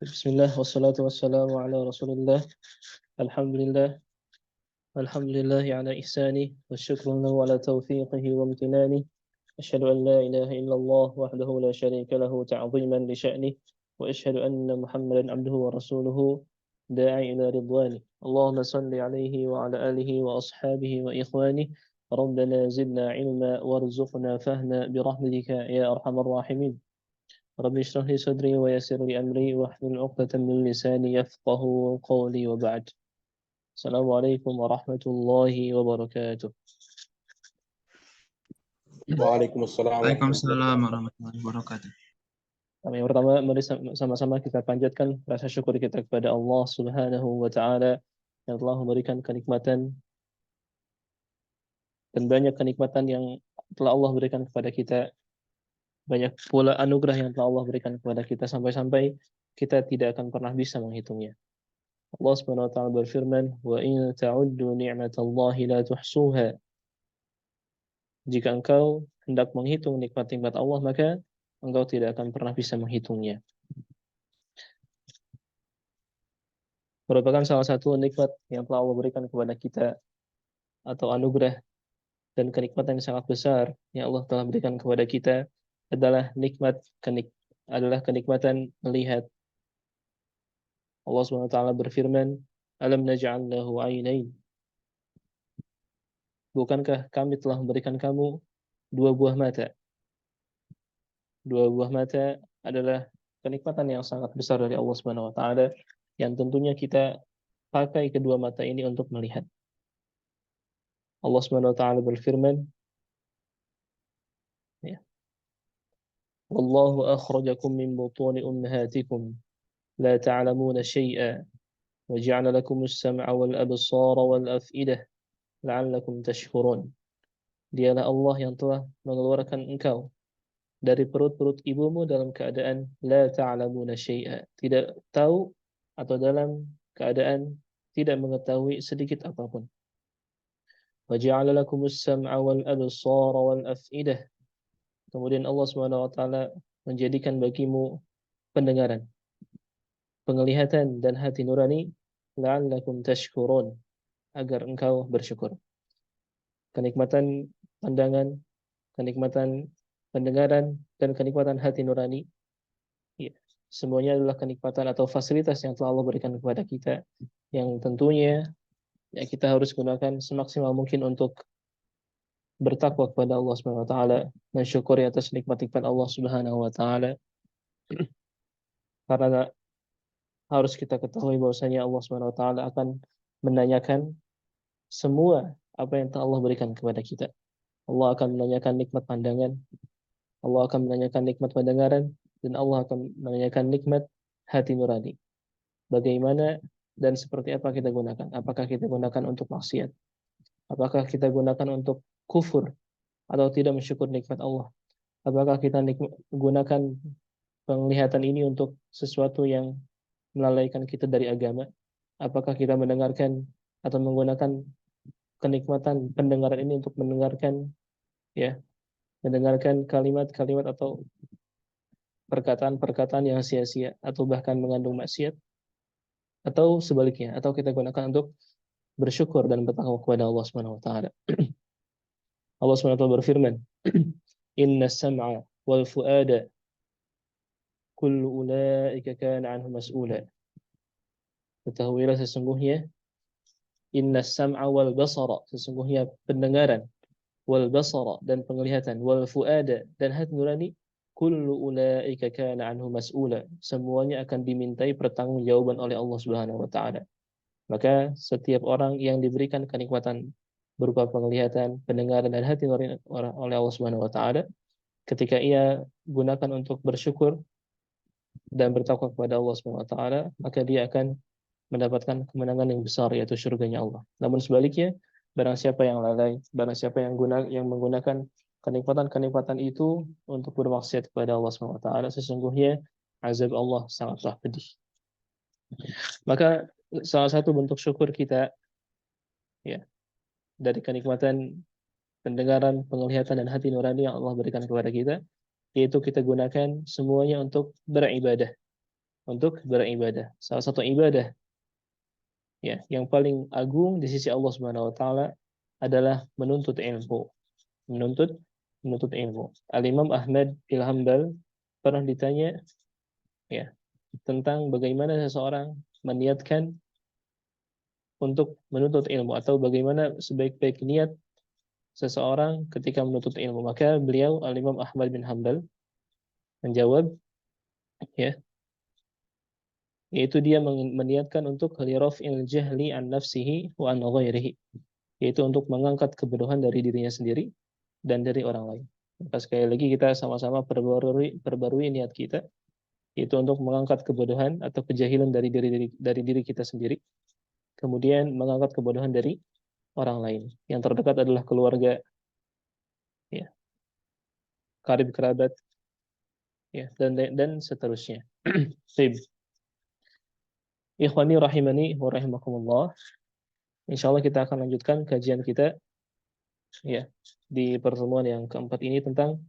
Bismillah wassalatu wassalamu ala Rasulillah. Alhamdulillah walhamdulillah ala ihsani wa syukrun lahu ala taufiqihi wa amtinani. Asyhadu an la ilaha illallah wahdahu la syarika lahu ta'ziman li sya'ni wa asyhadu anna Muhammadan abduhu wa rasuluhu da'i ila ridwani. Allahumma salli alaihi wa ala alihi wa ashabihi wa ikhwani. ربنا زدنا علما وارزقنا فهما برحمتك يا أرحم الراحمين. رب اشرح لي صدري ويسر لي أمري واحلل عقدة من لساني يفقه قولي وبعد. السلام عليكم ورحمة الله وبركاته. Waalaikumsalam warahmatullahi Waalaikumsalam wabarakatuh. warahmatullahi wabarakatuh. Yang pertama, mari sama-sama kita panjatkan rasa syukur kita kepada Allah Subhanahu wa Ta'ala yang telah memberikan kenikmatan dan banyak kenikmatan yang telah Allah berikan kepada kita. Banyak pula anugerah yang telah Allah berikan kepada kita sampai-sampai kita tidak akan pernah bisa menghitungnya. Allah Subhanahu wa taala berfirman, "Wa in ta'uddu ni'matallahi la tuhsuha." Jika engkau hendak menghitung nikmat-nikmat Allah, maka engkau tidak akan pernah bisa menghitungnya. Merupakan salah satu nikmat yang telah Allah berikan kepada kita atau anugerah dan kenikmatan yang sangat besar yang Allah telah berikan kepada kita adalah kenikmatan melihat. Allah Subhanahu wa taala berfirman, "Alam naj'al lahu 'ainain." Bukankah kami telah memberikan kamu dua buah mata? Dua buah mata adalah kenikmatan yang sangat besar dari Allah Subhanahu wa taala yang tentunya kita pakai kedua mata ini untuk melihat. Allah Subhanahu wa taala berfirman, ya. Wallahu akhrajakum min butuni ummahatikum la ta'lamuna syai'a wa ja'ala lakumus sam'a wal absara wal af'idah la'allakum tashkurun. Dialah Allah yang telah mengeluarkan engkau dari perut-perut ibumu dalam keadaan la ta'lamuna syai'a, tidak tahu atau dalam keadaan tidak mengetahui sedikit apapun. Wa ja'ala lakumus sam'a wal absara wal af'idah. Kemudian Allah Subhanahu wa taala menjadikan bagimu pendengaran, penglihatan dan hati nurani la'allakum tashkurun, agar engkau bersyukur. Kenikmatan pandangan, kenikmatan pendengaran dan kenikmatan hati nurani, ya, semuanya adalah kenikmatan atau fasilitas yang telah Allah berikan kepada kita yang tentunya ya kita harus gunakan semaksimal mungkin untuk bertakwa kepada Allah Subhanahu wa taala, mensyukuri atas nikmat-nikmat Allah Subhanahu wa taala. Karena harus kita ketahui bahwasanya Allah Subhanahu wa taala akan menanyakan semua apa yang telah Allah berikan kepada kita. Allah akan menanyakan nikmat pandangan, Allah akan menanyakan nikmat pendengaran, dan Allah akan menanyakan nikmat hati nurani. Bagaimana dan seperti apa kita gunakan? Apakah kita gunakan untuk maksiat? Apakah kita gunakan untuk kufur atau tidak mensyukur nikmat Allah? Apakah kita gunakan penglihatan ini untuk sesuatu yang melalaikan kita dari agama? Apakah kita mendengarkan atau menggunakan kenikmatan pendengaran ini untuk mendengarkan kalimat-kalimat atau perkataan-perkataan yang sia-sia atau bahkan mengandung maksiat? Atau sebaliknya, atau kita gunakan untuk bersyukur dan bertakwa kepada Allah Subhanahu wa taala. Allah Subhanahu wa taala berfirman, "Inna sam'a wal fu'ada kullu ulaika kana 'anhu mas'ula." Ketahuilah sesungguhnya inna sam'a wal basara, sesungguhnya pendengaran, wal basara dan penglihatan, wal fu'ada dan hati nurani, kullu ulaika kana 'anhu mas'ula, semuanya akan dimintai pertanggungjawaban oleh Allah Subhanahu wa taala. Maka setiap orang yang diberikan kenikmatan berupa penglihatan, pendengaran dan hati nurani oleh Allah Subhanahu wa taala, ketika ia gunakan untuk bersyukur dan bertakwa kepada Allah Subhanahu wa taala, maka dia akan mendapatkan kemenangan yang besar, yaitu surganya Allah. Namun sebaliknya, barang siapa yang lalai, barang siapa yang menggunakan kenikmatan-kenikmatan itu untuk bermaksiat kepada Allah Subhanahu wa taala, sesungguhnya azab Allah sangatlah pedih. Maka salah satu bentuk syukur kita ya dari kenikmatan pendengaran, penglihatan dan hati nurani yang Allah berikan kepada kita, yaitu kita gunakan semuanya untuk beribadah. untuk beribadah. Salah satu ibadah ya yang paling agung di sisi Allah Subhanahu wa taala adalah menuntut ilmu. Menuntut menuntut ilmu. Al-Imam Ahmad bin Hanbal pernah ditanya ya tentang bagaimana seseorang meniatkan untuk menuntut ilmu atau bagaimana sebaik-baik niat seseorang ketika menuntut ilmu. Maka beliau Al-Imam Ahmad bin Hanbal menjawab ya yaitu dia meniatkan untuk liraf'il jahli an nafsihi wa an ghairihi, yaitu untuk mengangkat kebodohan dari dirinya sendiri dan dari orang lain. Maka sekali lagi kita sama-sama perbarui niat kita, yaitu untuk mengangkat kebodohan atau kejahilan dari diri kita sendiri, kemudian mengangkat kebodohan dari orang lain. Yang terdekat adalah keluarga, ya, karib kerabat, ya, dan seterusnya. Baik. Ikhwani rahimani wa rahimakumullah. Insyaallah kita akan lanjutkan kajian kita ya di pertemuan yang keempat ini tentang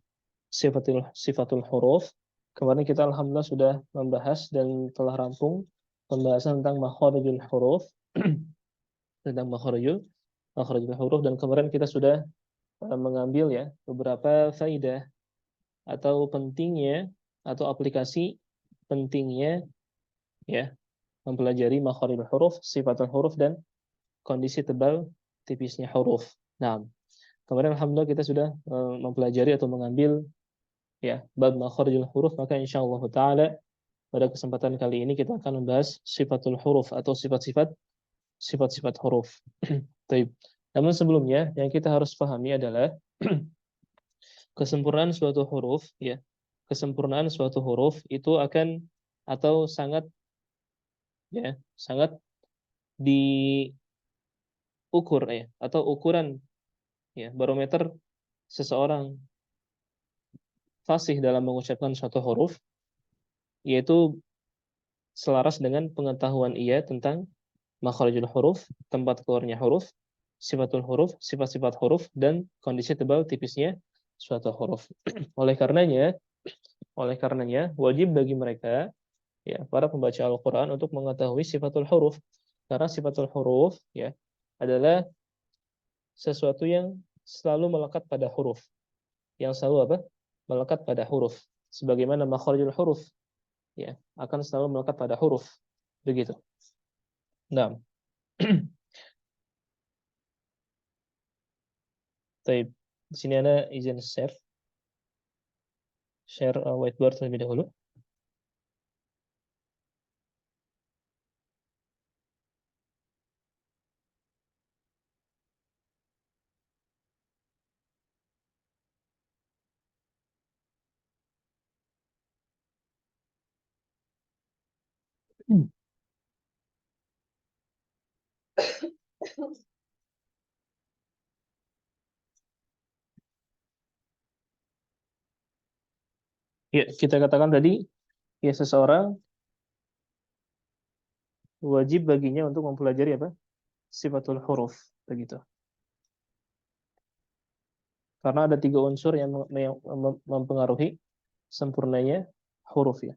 sifatul huruf. Kemarin kita alhamdulillah sudah membahas dan telah rampung pembahasan tentang makharijul huruf, tentang makharijul huruf, dan kemarin kita sudah mengambil ya beberapa faidah atau pentingnya atau aplikasi pentingnya ya mempelajari makharijul huruf, sifatul huruf, dan kondisi tebal tipisnya huruf. Nah, kemarin alhamdulillah kita sudah mempelajari atau mengambil ya bab makharijul huruf, maka insyaallah taala pada kesempatan kali ini kita akan membahas sifatul huruf atau sifat-sifat huruf. Baik. Namun sebelumnya yang kita harus pahami adalah kesempurnaan suatu huruf ya. Kesempurnaan suatu huruf itu akan atau sangat ya, sangat diukur ya atau ukuran ya barometer seseorang fasih dalam mengucapkan suatu huruf yaitu selaras dengan pengetahuan ia tentang makharijul huruf, tempat keluarnya huruf, sifatul huruf, sifat-sifat huruf, dan kondisi tebal tipisnya suatu huruf. Oleh karenanya, wajib bagi mereka ya para pembaca Al-Qur'an untuk mengetahui sifatul huruf. Karena sifatul huruf ya adalah sesuatu yang selalu melekat pada huruf. Yang selalu apa? Melekat pada huruf. Sebagaimana makharijul huruf ya akan selalu melekat pada huruf. Begitu. Nah, baik. Di sini ada izin share whiteboard terlebih dahulu. Ya, kita katakan tadi ya seseorang wajib baginya untuk mempelajari apa? Sifatul huruf begitu. Karena ada tiga unsur yang mempengaruhi sempurnanya huruf ya.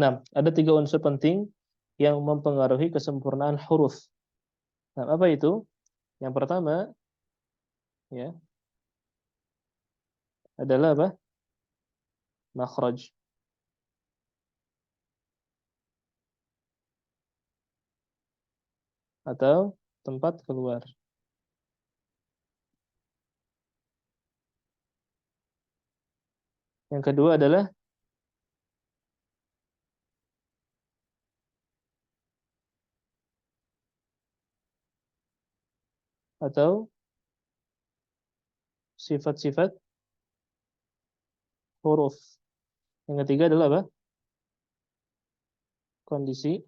Nah, ada tiga unsur penting yang mempengaruhi kesempurnaan huruf. Nah, apa itu? Yang pertama ya adalah apa? Makhraj atau tempat keluar. Yang kedua adalah atau sifat-sifat huruf. Yang ketiga adalah apa? Kondisi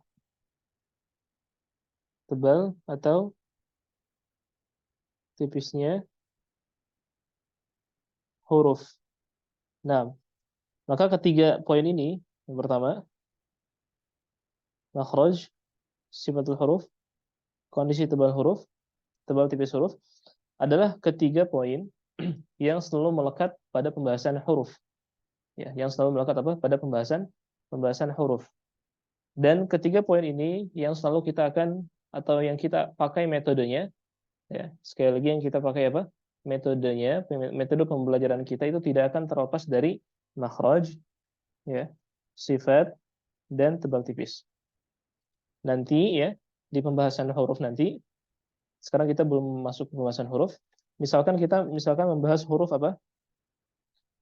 tebal atau tipisnya huruf. Nah, maka ketiga poin ini, yang pertama, makhraj, sifatul huruf, kondisi tebal huruf, tebal tipis huruf, adalah ketiga poin yang selalu melekat pada pembahasan huruf. Ya, yang selalu melekat apa? Pada pembahasan huruf. Dan ketiga poin ini yang selalu kita akan atau yang kita pakai metodenya, ya, sekali lagi yang kita pakai apa? Metodenya, metode pembelajaran kita itu tidak akan terlepas dari makhraj, ya, sifat, dan tebal tipis. Nanti ya, di pembahasan huruf nanti, sekarang kita belum masuk ke pembahasan huruf. Misalkan kita membahas huruf apa?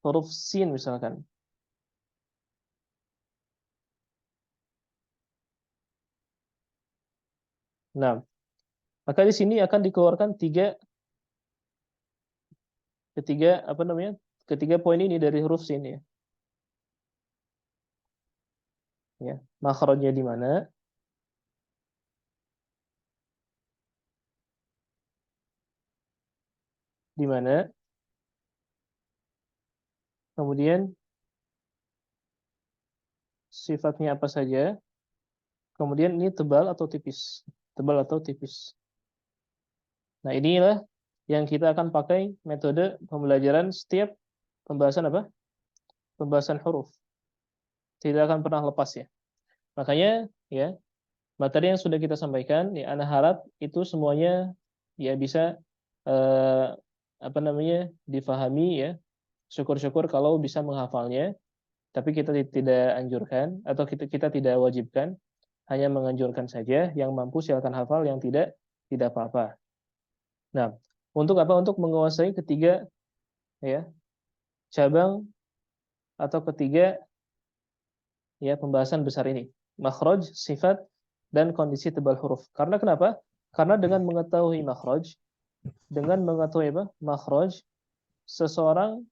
Huruf sin misalkan. Nah, maka di sini akan dikeluarkan ketiga poin ini dari huruf sin ya. Ya, makhrajnya di mana? Di mana? Kemudian sifatnya apa saja? Kemudian ini tebal atau tipis? Tebal atau tipis. Nah, inilah yang kita akan pakai metode pembelajaran setiap pembahasan apa? Pembahasan huruf. Tidak akan pernah lepas ya. Makanya ya, materi yang sudah kita sampaikan ya, ana harap itu semuanya ya bisa eh, difahami ya. Syukur-syukur kalau bisa menghafalnya, tapi kita tidak anjurkan atau kita tidak wajibkan, hanya menganjurkan saja. Yang mampu silakan hafal, yang tidak apa-apa. Nah, untuk apa? Untuk menguasai ketiga ya cabang atau ketiga ya pembahasan besar ini, makhraj, sifat, dan kondisi tebal huruf. Karena kenapa? Karena dengan mengetahui makhraj, dengan mengetahui apa? Makhraj, seseorang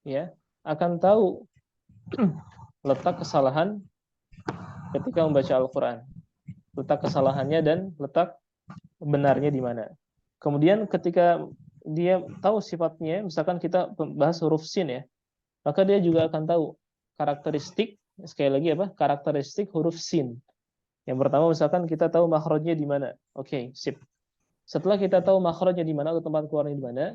ya akan tahu letak kesalahan ketika membaca Al-Qur'an. Letak kesalahannya dan letak benarnya di mana. Kemudian ketika dia tahu sifatnya, misalkan kita bahas huruf sin ya, maka dia juga akan tahu karakteristik, sekali lagi apa? Karakteristik huruf sin. Yang pertama misalkan kita tahu makhrajnya di mana. Oke, sip. Setelah kita tahu makhrajnya di mana atau tempat keluarnya di mana,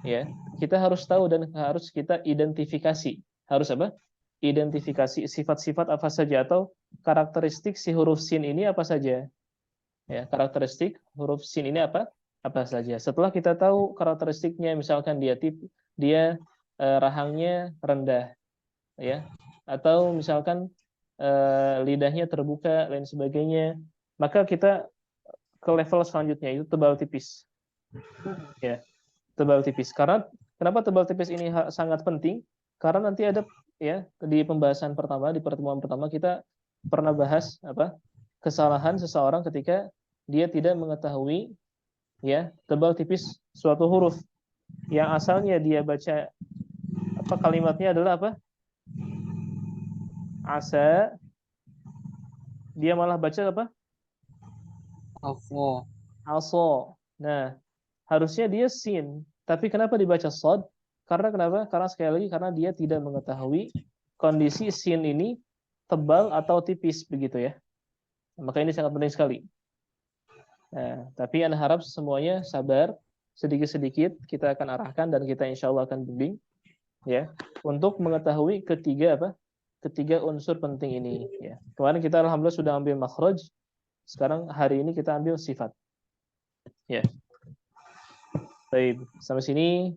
ya, kita harus tahu dan harus kita identifikasi. Harus apa? Identifikasi sifat-sifat apa saja atau karakteristik si huruf sin ini apa saja. Ya, karakteristik huruf sin ini apa? Apa saja. Setelah kita tahu karakteristiknya, misalkan dia rahangnya rendah, ya, atau misalkan lidahnya terbuka, lain sebagainya, maka kita ke level selanjutnya itu tebal tipis. Ya, tebal tipis. Karena kenapa tebal tipis ini sangat penting? Karena nanti ada ya di pembahasan pertama, di pertemuan pertama kita pernah bahas apa? Kesalahan seseorang ketika dia tidak mengetahui ya tebal tipis suatu huruf yang asalnya dia baca apa kalimatnya adalah apa? Asa, dia malah baca apa? Afo. Aso. Nah, harusnya dia sin, tapi kenapa dibaca sod? Karena kenapa? Karena sekali lagi karena dia tidak mengetahui kondisi sin ini tebal atau tipis begitu ya. Maka ini sangat penting sekali. Nah, tapi Anda harap semuanya sabar, sedikit-sedikit kita akan arahkan dan kita insya Allah akan bimbing ya untuk mengetahui ketiga unsur penting ini ya. Kemarin kita alhamdulillah sudah ambil makhraj, sekarang hari ini kita ambil sifat ya. Baik, sampai sini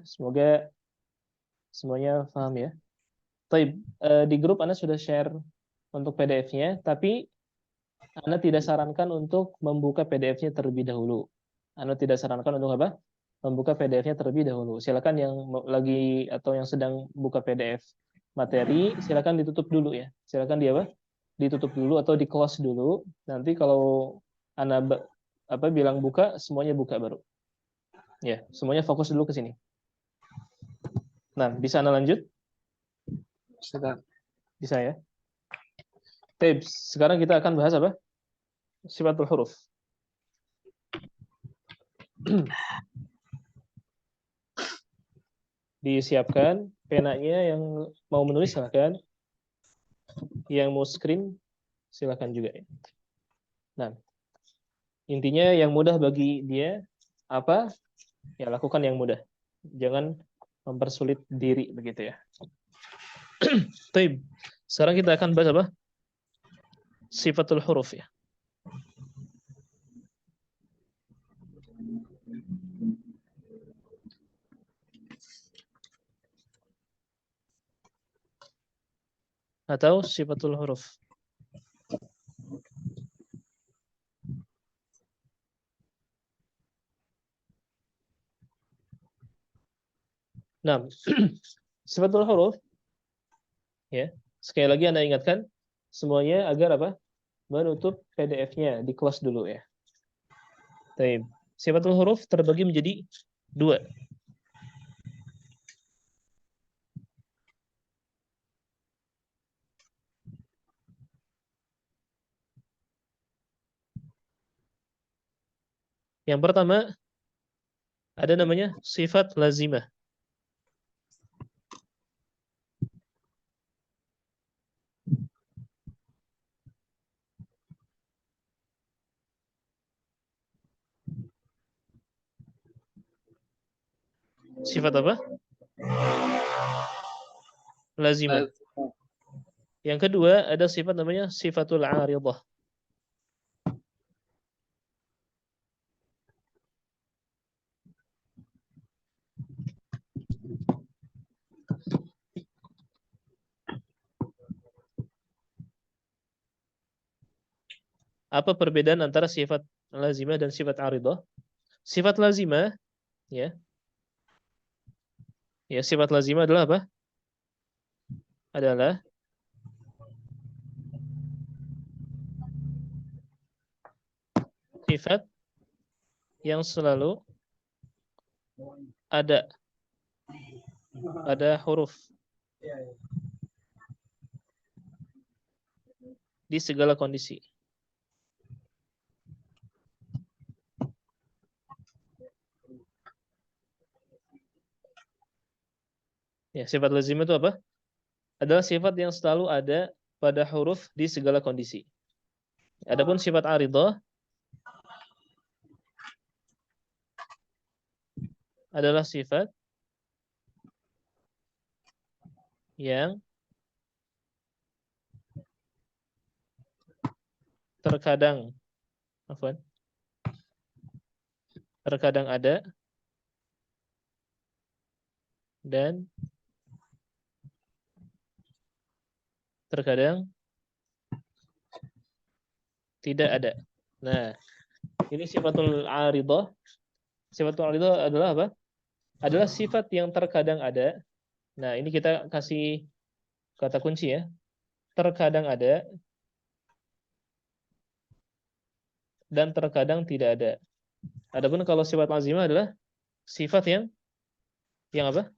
semoga semuanya paham ya. Baik, di grup Anda sudah share untuk PDF-nya, tapi Anda tidak sarankan untuk membuka PDF-nya terlebih dahulu. Anda tidak sarankan untuk apa? Membuka PDF-nya terlebih dahulu. Silakan yang lagi atau yang sedang buka PDF materi, silakan ditutup dulu ya. Silakan ditutup dulu atau di close dulu. Nanti kalau Anda bilang buka, semuanya buka baru. Ya, semuanya fokus dulu ke sini. Nah, bisa Anda lanjut? Bisa ya? Baik, sekarang kita akan bahas apa? Sifatul huruf. Disiapkan penanya, yang mau menulis silahkan. Yang mau screen silahkan juga ya. Nah, intinya yang mudah bagi dia apa? Ya lakukan yang mudah. Jangan mempersulit diri begitu ya. Baik. Sekarang kita akan bahas apa? Sifatul huruf ya. Atau sifatul huruf. Nah, sifatul huruf ya. Sekali lagi Anda ingatkan semuanya agar apa? Menutup PDF-nya di kelas dulu ya. Baik. Sifatul huruf terbagi menjadi dua. Yang pertama ada namanya sifat lazimah. Sifat apa? Lazimah. Yang kedua ada sifat namanya sifatul aridah. Apa perbedaan antara sifat lazimah dan sifat aridah? Sifat lazimah ya. Ya, sifat lazimah adalah apa? Adalah sifat yang selalu ada pada huruf di segala kondisi. Ya, sifat lazimah itu apa? Adalah sifat yang selalu ada pada huruf di segala kondisi. Adapun sifat aridah adalah sifat yang terkadang ada dan terkadang tidak ada. Nah, ini sifatul aridah. Sifatul aridah adalah apa? Adalah sifat yang terkadang ada. Nah, ini kita kasih kata kunci ya. Terkadang ada dan terkadang tidak ada. Adapun kalau sifat lazimah adalah sifat yang apa?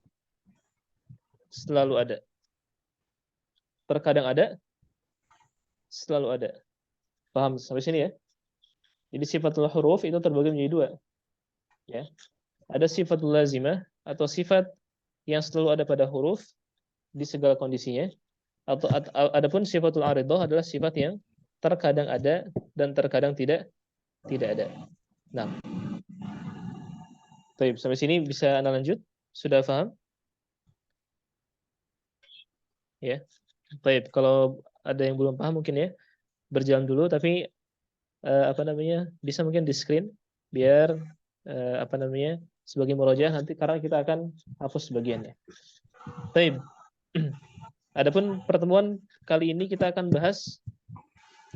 Selalu ada. Terkadang ada, selalu ada. Paham sampai sini ya? Jadi sifatul huruf itu terbagi menjadi dua. Ya. Ada sifatul lazimah atau sifat yang selalu ada pada huruf di segala kondisinya. Atau adapun sifatul aridah adalah sifat yang terkadang ada dan terkadang tidak ada. Nah, baik, sampai sini bisa Anda lanjut? Sudah paham? Ya. Baik, kalau ada yang belum paham mungkin ya berjalan dulu, tapi bisa mungkin di screen biar sebagai murojaah nanti, karena kita akan hapus sebagiannya. Baik. Adapun pertemuan kali ini kita akan bahas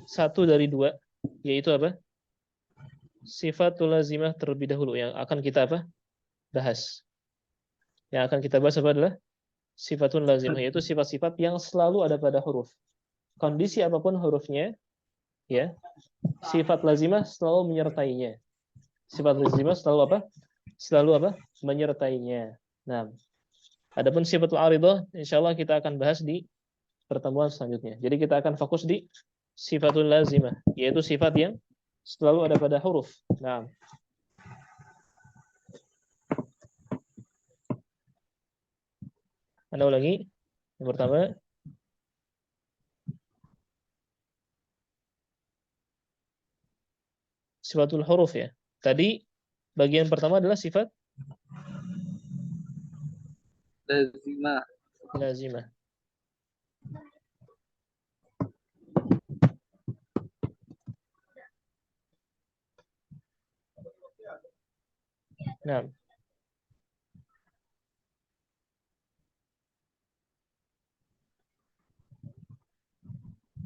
satu dari dua, yaitu apa? Sifatul lazimah terlebih dahulu yang akan kita bahas. Yang akan kita bahas adalah sifatul lazimah, yaitu sifat-sifat yang selalu ada pada huruf. Kondisi apapun hurufnya, ya, sifat lazimah selalu menyertainya. Sifat lazimah selalu apa? Selalu apa? Menyertainya. Nah, adapun sifatul aridah, insyaallah kita akan bahas di pertemuan selanjutnya. Jadi kita akan fokus di sifatul lazimah, yaitu sifat yang selalu ada pada huruf. Nah, Anda ulangi. Yang pertama, sifatul huruf ya. Tadi bagian pertama adalah sifat lazimah. lazimah.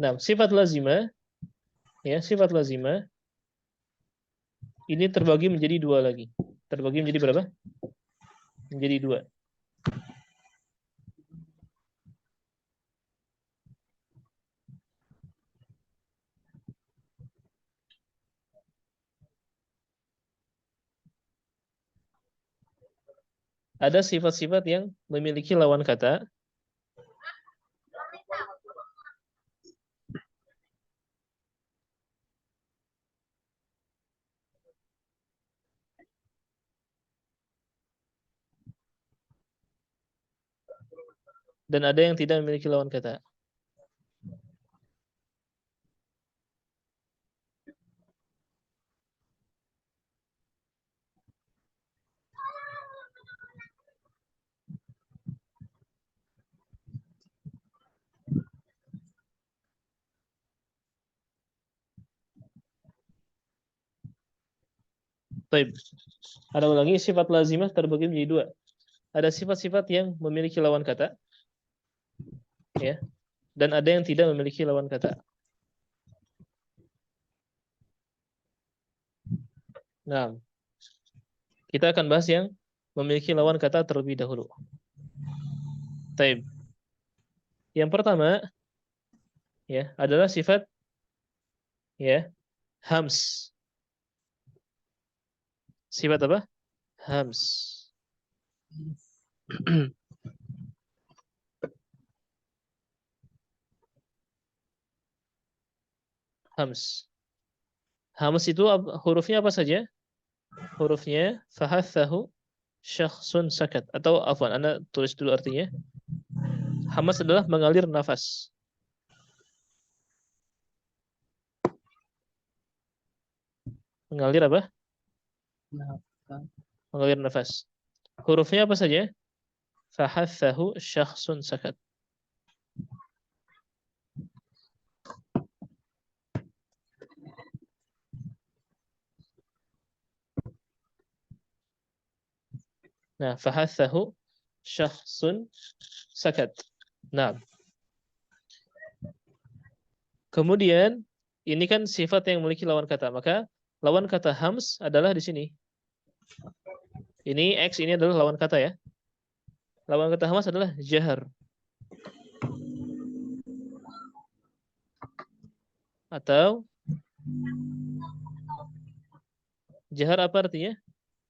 Nah, sifat lazimah ya, sifat lazimah ini terbagi menjadi dua lagi. Terbagi menjadi berapa? Menjadi dua. Ada sifat-sifat yang memiliki lawan kata. Dan ada yang tidak memiliki lawan kata. Baik. Ada ulangi, sifat lazimah terbagi menjadi dua. Ada sifat-sifat yang memiliki lawan kata, ya, dan ada yang tidak memiliki lawan kata. Nah, kita akan bahas yang memiliki lawan kata terlebih dahulu. Baik. Yang pertama, ya, adalah sifat, ya, hams. Sifat apa? Hams. Hams. Hams itu hurufnya apa saja? Hurufnya fahathahu syakhsun sakat. Atau afwan, Anda tulis dulu artinya. Hams adalah mengalir nafas. Mengalir apa? Mengalir nafas. Hurufnya apa saja? Fahathahu syakhsun sakat. Nah, fahathahu syakhsun sakat. Nah, kemudian ini kan sifat yang memiliki lawan kata, maka lawan kata hams adalah di sini. Ini X, ini adalah lawan kata ya. Lawan kata hams adalah jahar. Atau jahar apa artinya?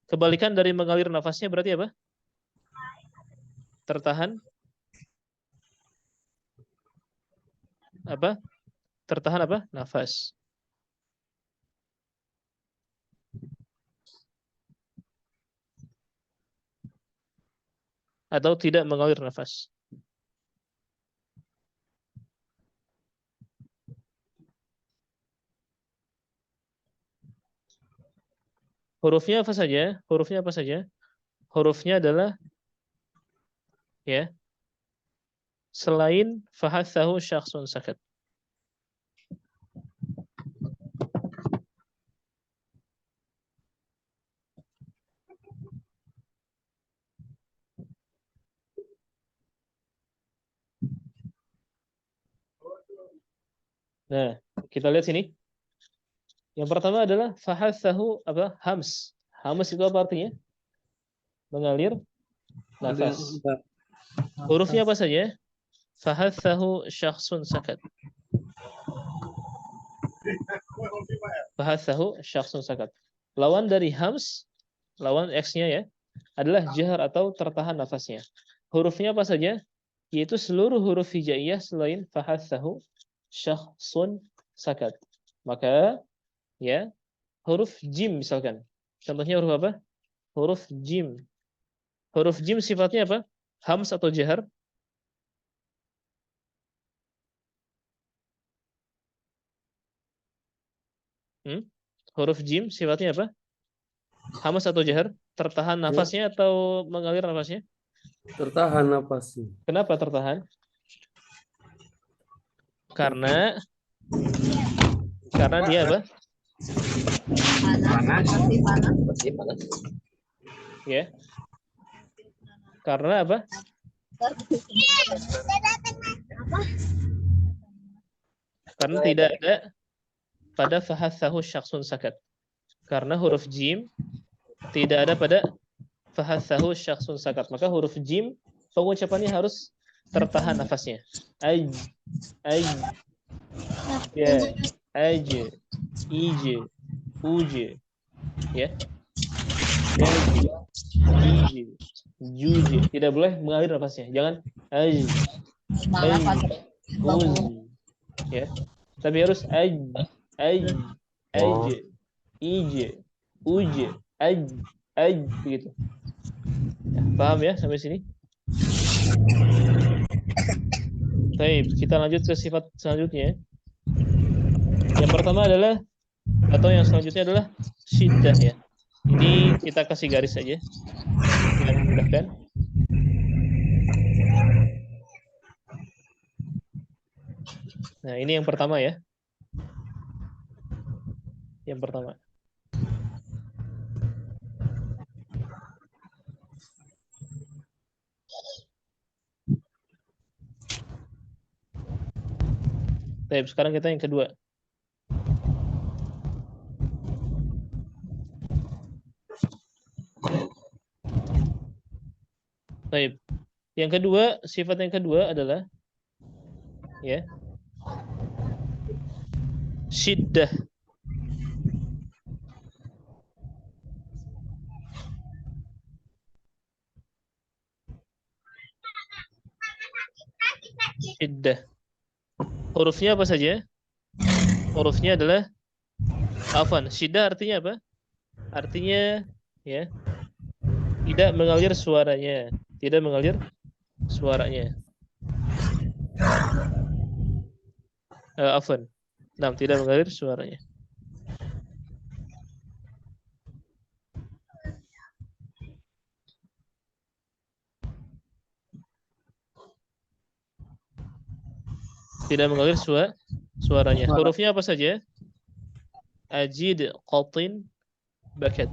Kebalikan dari mengalir nafasnya berarti apa? Tertahan. Apa? Tertahan apa? Nafas. Atau tidak mengalir nafas. Hurufnya apa saja? Hurufnya apa saja? Hurufnya adalah ya, selain fahathahu syakhsun sakat. Nah, kita lihat sini. Yang pertama adalah fahathahu apa? Hams. Hams itu apa artinya? Mengalir nafas. Hurufnya apa saja? Fahathahu syakhsun sakat. Fahathahu syakhsun sakat. Lawan dari hams, lawan X-nya ya, adalah jahar atau tertahan nafasnya. Hurufnya apa saja? yaitu seluruh huruf hijaiyah selain fahathahu syakhsun sakat. Maka ya, huruf jim misalkan. Contohnya huruf apa? Huruf jim. Huruf jim sifatnya apa? Hams atau jahar? Huruf jim sifatnya apa? Hams atau jahar? Tertahan Ya, nafasnya atau mengalir nafasnya? tertahan napasnya. Kenapa tertahan? Karena dia apa? Ya. Karena apa? Karena tidak ada pada fahathahu syakhsun sakat. Karena huruf jim tidak ada pada fahathahu syakhsun sakat. Maka huruf jim pengucapannya harus tertahan nafasnya. Aj, aj, ya, aj, ije, uje, ya, jaji, ije, juje. Tidak boleh mengalir nafasnya. Jangan aj, aj, uzi, ya. Tapi harus aj, ije, uje, aj, begitu. Ya, paham ya sampai sini? Baik, kita lanjut ke sifat selanjutnya. Yang pertama adalah, atau yang selanjutnya adalah syiddah ya. Ini kita kasih garis saja, yang memudahkan. Nah, ini yang pertama ya. Yang pertama. Baik, sekarang kita yang kedua. Baik. Yang kedua, sifat yang kedua adalah ya, syiddah. Syiddah. Hurufnya apa saja? Hurufnya adalah afwan. Syiddah artinya apa? Artinya ya, tidak mengalir suaranya, tidak mengalir suaranya. Afwan. Nah, tidak mengalir suaranya. Tidak mengalir suaranya. Hurufnya apa saja? Ajid, qatin, bakat.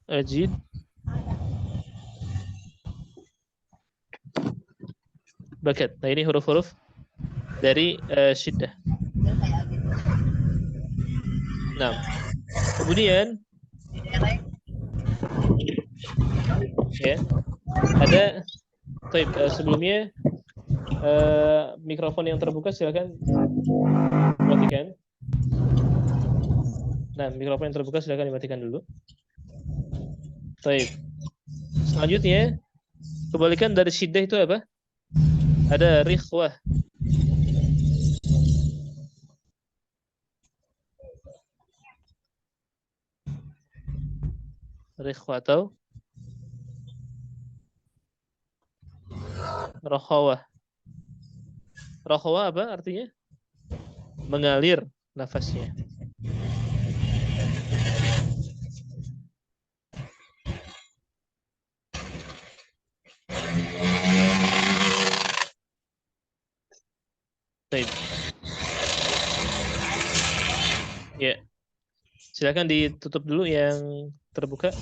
Ajid, bakat. Nah, ini huruf-huruf dari syiddah. Nah, kemudian ya, ada sebelumnya mikrofon yang terbuka silakan matikan. Nah, mikrofon yang terbuka silakan dimatikan dulu. Baik. Selanjutnya, kebalikan dari syiddah itu apa? Ada rikhwah. Rikhwah atau rokhawah. Rokhawah apa artinya? Mengalir nafasnya. Baik. Ya. Silakan ditutup dulu yang terbuka.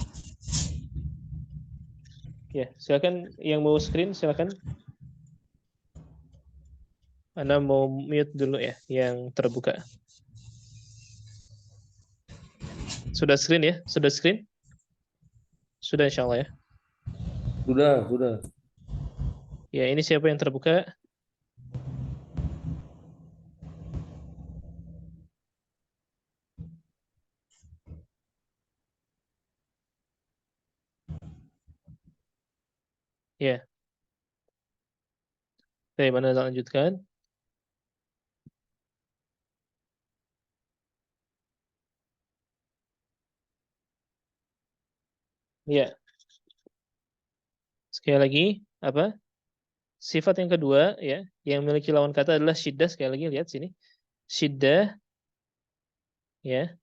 Ya, silakan yang mau screen silakan. Anda mau mute dulu ya yang terbuka. Sudah screen ya? Sudah screen? Sudah insyaallah ya. Sudah. Ya, ini siapa yang terbuka? Ya, Oke, mana lanjutkan? Ya, sekali lagi apa? Sifat yang kedua ya, yang memiliki lawan kata adalah syiddah. Sekali lagi lihat sini. Syiddah ya,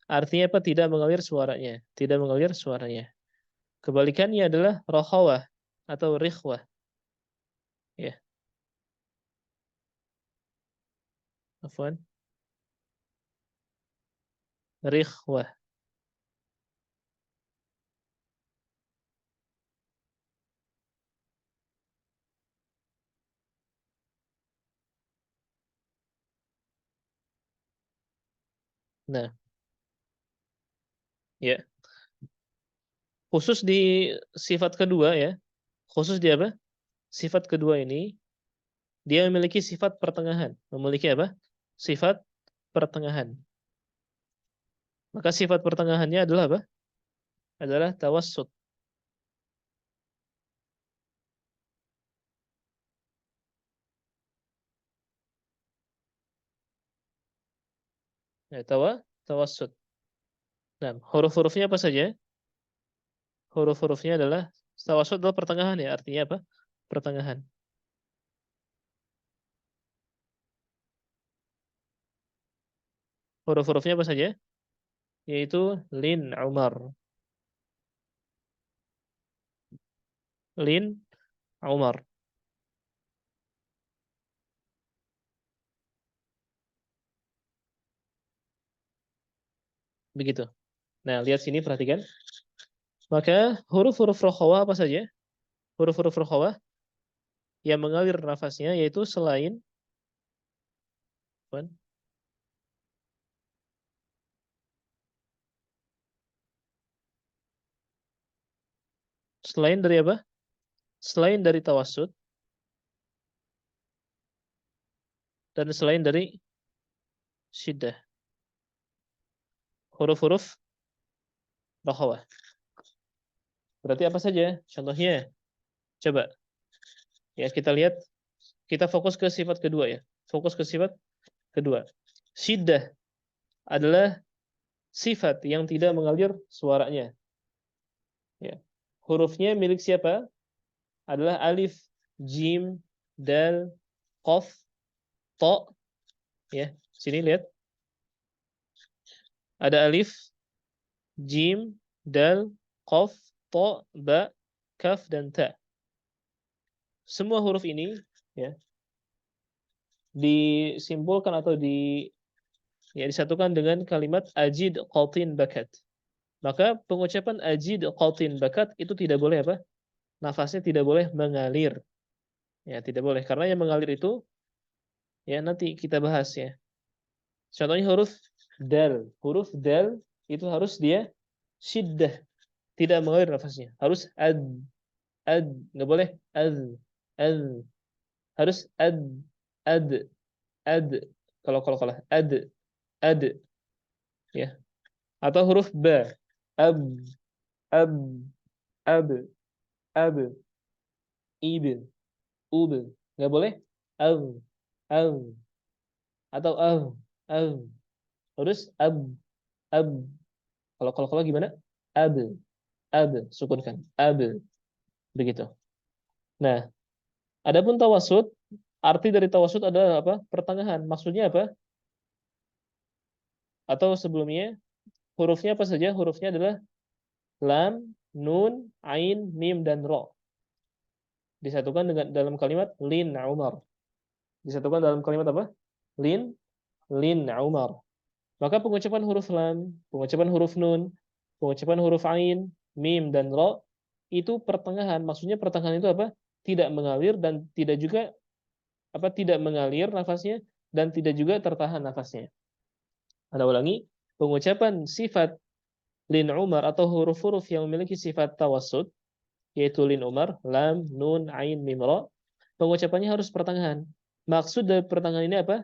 artinya apa? Tidak mengalir suaranya, tidak mengalir suaranya. Kebalikannya adalah rokhawah atau rikhwah. Ya, afwan. Rikhwah. Nah, ya. Khusus di sifat kedua ya. Khusus di apa? Sifat kedua ini dia memiliki sifat pertengahan. Memiliki apa? Sifat pertengahan. Maka sifat pertengahannya adalah apa? Adalah tawassut. Ya, tawassut. Nah, huruf-hurufnya apa saja? Huruf-hurufnya adalah tawassut adalah pertengahan ya, artinya apa? Pertengahan. Huruf-hurufnya apa saja? Yaitu lin Umar. Lin Umar. Begitu. Nah, lihat sini perhatikan. Maka huruf-huruf rokhawah apa saja? Huruf-huruf rokhawah yang mengalir nafasnya yaitu selain dari apa? Selain dari tawassut dan selain dari syiddah. Huruf-huruf rokhawah. Berarti apa saja? Contohnya, coba ya kita lihat, kita fokus ke sifat kedua ya. Fokus ke sifat kedua. Syiddah adalah sifat yang tidak mengalir suaranya. Ya. Hurufnya milik siapa? Adalah alif, jim, dal, qaf, ta. Ya, sini lihat. Ada alif, jim, dal, qaf, ta, ba, kaf, dan ta. Semua huruf ini ya disimpulkan atau disatukan dengan kalimat ajid qatin bakat. Maka pengucapan ajid qatin bakat itu tidak boleh apa? Nafasnya tidak boleh mengalir. Ya, tidak boleh karena yang mengalir itu ya nanti kita bahas ya. Contohnya huruf dal itu harus dia syiddah, tidak mengalir nafasnya. Harus ad, nggak boleh ad. Harus ad, ad. Kalau ad, ya. Atau huruf ba, ab, ab, ab, ab, ibn, ub, nggak boleh al, atau al. Harus ab. Kalau gimana? Ab, sukunkan, ab, begitu. Nah, adapun tawassut, arti dari tawassut adalah apa? Pertengahan. Maksudnya apa? Atau sebelumnya, hurufnya apa saja? Hurufnya adalah lam, nun, ain, mim, dan ro. Disatukan dengan dalam kalimat lin Umar. Disatukan dalam kalimat apa? Lin Umar. Maka pengucapan huruf lam, pengucapan huruf nun, pengucapan huruf ain, mim, dan ro itu pertengahan. Maksudnya pertengahan itu apa? Tidak mengalir dan tidak juga apa? Tidak mengalir nafasnya dan tidak juga tertahan nafasnya. Anda ulangi, pengucapan sifat lin Umar atau huruf-huruf yang memiliki sifat tawassut yaitu lin Umar, lam, nun, ain, mim, ra, pengucapannya harus pertengahan. Maksud dari pertengahan ini apa?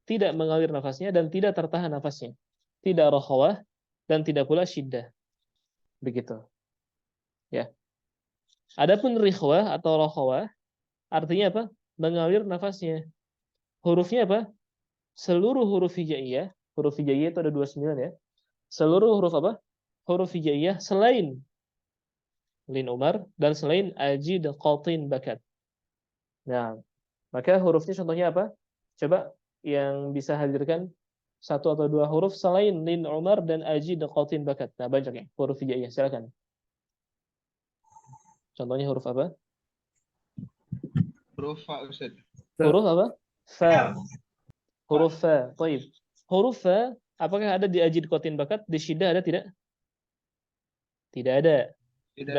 Tidak mengalir nafasnya dan tidak tertahan nafasnya. Tidak rokhawah dan tidak pula syiddah. Begitu. Ya. Adapun rikhwah atau rokhawah artinya apa? mengalir nafasnya. Hurufnya apa? Seluruh huruf hijaiyah itu ada 29 ya. Seluruh huruf apa? Huruf hijaiyah selain lin umar dan selain ajid qatin bakat. Nah, maka hurufnya contohnya apa? Coba yang bisa hadirkan satu atau dua huruf selain lin umar dan ajid qatin bakat. Nah, banyak ya huruf hijaiyah. Silakan. Contohnya huruf apa? Huruf fa Ustaz. Huruf apa? Fa. Huruf fa. Baik. Huruf fa apakah ada di ajid qatin bakat? Di syiddah ada tidak? Tidak ada. Tidak.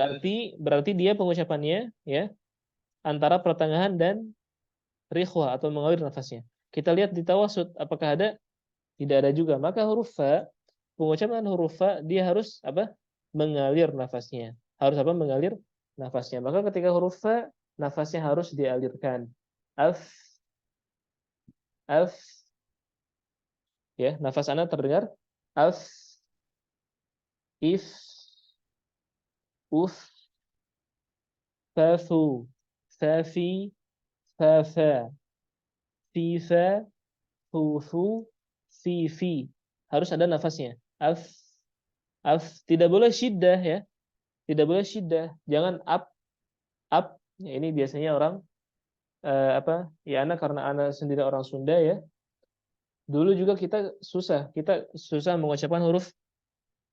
Berarti dia pengucapannya ya antara pertengahan dan rikhwah atau mengalir nafasnya. Kita lihat di tawasud apakah ada? Tidak ada juga. Maka huruf fa, pengucapan huruf fa dia harus apa? Mengalir nafasnya. Harus apa? Mengalir nafasnya. Maka ketika huruf fa nafasnya harus dialirkan. Af, af, ya nafas Anda terdengar af, if, uf, fafu, fafi, fafa, fifa, fufu, fifi. Harus ada nafasnya. Af, af. Tidak boleh syiddah ya. Tidak boleh syiddah. Jangan up. Ya, ini biasanya orang apa? Ya anak karena anak sendiri orang Sunda ya. Dulu juga kita susah mengucapkan huruf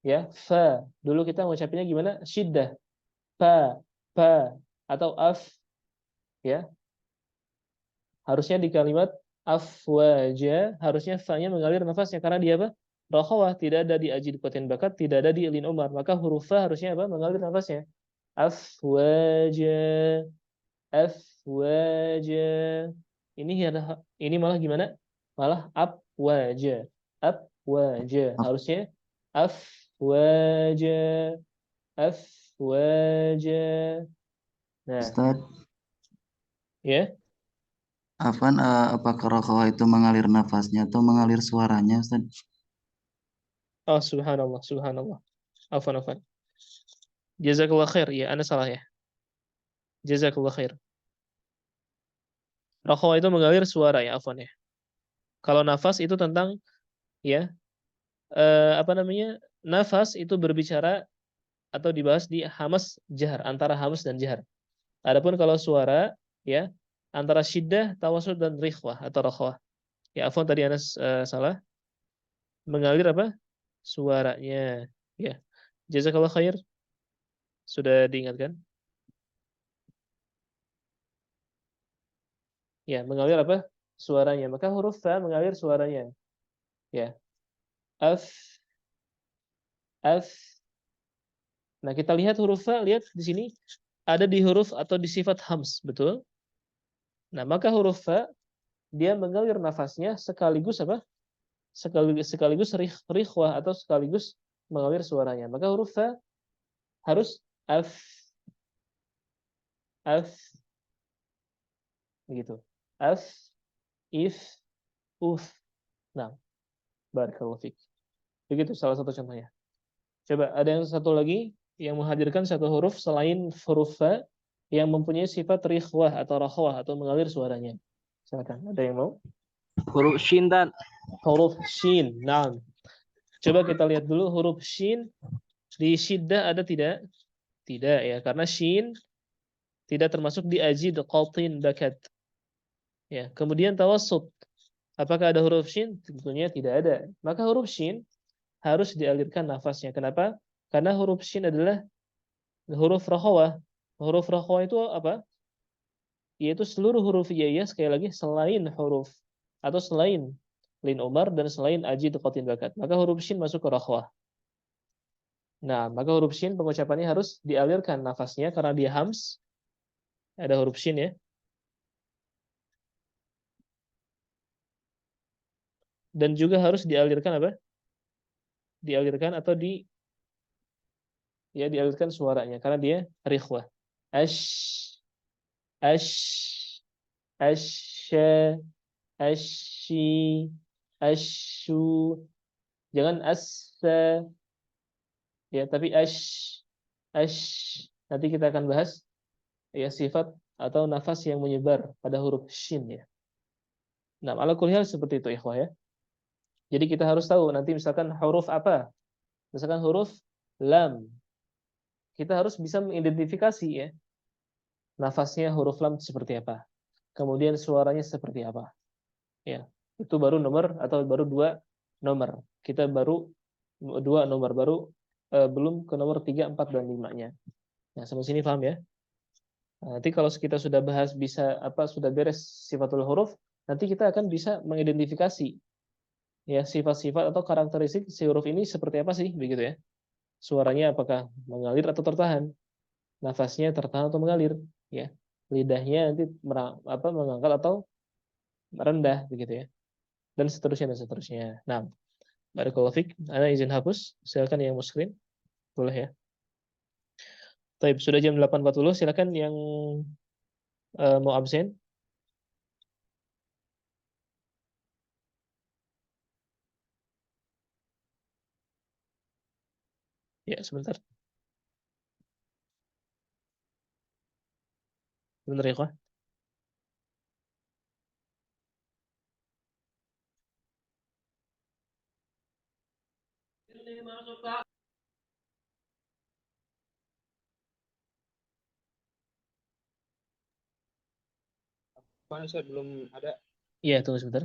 ya fa. Dulu kita mengucapnya gimana? Syiddah. Pa atau af ya. Harusnya di kalimat afwaja harusnya fa-nya mengalir nafasnya karena dia apa? Rakhawah, tidak ada di ajid qatin bakat, tidak ada di lin umar. Maka huruf fa harusnya apa? Mengalir nafasnya. Afwaja, afwaja. Ini malah gimana? Malah abwaja. Abwaja. Harusnya afwaja, afwaja. Nah, Ustaz, ya. Afan, apakah rokoah itu mengalir nafasnya atau mengalir suaranya, Ustaz? Oh, subhanallah, subhanallah. Afwan. Jazakallah khair. Ya, Anda salah ya. Jazakallah khair. Rakhwa itu mengalir suara ya, afwan ya. Kalau nafas itu tentang ya apa namanya? Nafas itu berbicara atau dibahas di hamas jahar, antara hamas dan jahar. Adapun kalau suara ya antara syiddah, tawassul dan rikhwah atau rakhwah. Ya, afwan tadi Anda salah. Mengalir apa? Suaranya. Ya. Jazakallah khair. Sudah diingatkan? Ya, mengalir apa? Suaranya. Maka huruf fa mengalir suaranya. Ya. Af, af. Nah, kita lihat huruf fa, lihat di sini ada di huruf atau di sifat hams, betul? Nah, maka huruf fa dia mengalir nafasnya sekaligus apa? Sekaligus rikhwah atau sekaligus mengalir suaranya. Maka huruf fa harus af, af, begitu. Af, if, uf. Nah, barakallahu fik. Begitu salah satu contohnya. Coba ada yang satu lagi yang menghadirkan satu huruf selain huruf fa yang mempunyai sifat rikhwah atau rakhwah atau mengalir suaranya. Silakan. Ada yang mau? Huruf shin dan Huruf shin. Nah, coba kita lihat dulu huruf shin di syiddah ada tidak? Tidak ya, karena shin tidak termasuk di ajid qatin bakat. Ya, kemudian tawassut. Apakah ada huruf shin? Tentunya tidak ada. Maka huruf shin harus dialirkan nafasnya. Kenapa? Karena huruf shin adalah huruf rakhawah. Huruf rakhawah itu apa? Yaitu seluruh huruf hijaiyah sekali lagi selain huruf atau selain lin umar dan selain ajid qatin bakat. Maka huruf shin masuk ke rakhawah. Nah, maka huruf shin pengucapannya harus dialirkan nafasnya karena dia hams. Ada huruf shin ya. Dan juga harus dialirkan apa? Dialirkan atau dialirkan suaranya karena dia rikhwah. Ash, ash, asy, asy, asyu. Jangan assa ya, tapi ash. Nanti kita akan bahas ya sifat atau nafas yang menyebar pada huruf shin ya. Nah, ala kulli hal seperti itu ikhwah ya. Jadi kita harus tahu nanti misalkan huruf apa. Misalkan huruf lam. Kita harus bisa mengidentifikasi ya. Nafasnya huruf lam seperti apa. Kemudian suaranya seperti apa. Ya. Itu baru nomor atau baru dua nomor. Kita baru dua nomor baru belum ke nomor 3, 4 dan 5-nya. Nah, sampai sini paham ya? Nah, nanti kalau kita sudah bahas bisa sudah beres sifatul huruf, nanti kita akan bisa mengidentifikasi ya sifat-sifat atau karakteristik si huruf ini seperti apa sih begitu ya. Suaranya apakah mengalir atau tertahan? Nafasnya tertahan atau mengalir ya. Lidahnya nanti mengangkat atau rendah begitu ya. Dan seterusnya dan seterusnya. Nah, barakallahu fiik. Ana izin hapus. Silakan yang mau screen. Boleh ya. Baik, sudah jam 8.40. Silakan yang mau absen. Ya, sebentar. Sebentar ya, Kak. Mana Ustaz belum ada. Iya, tunggu sebentar.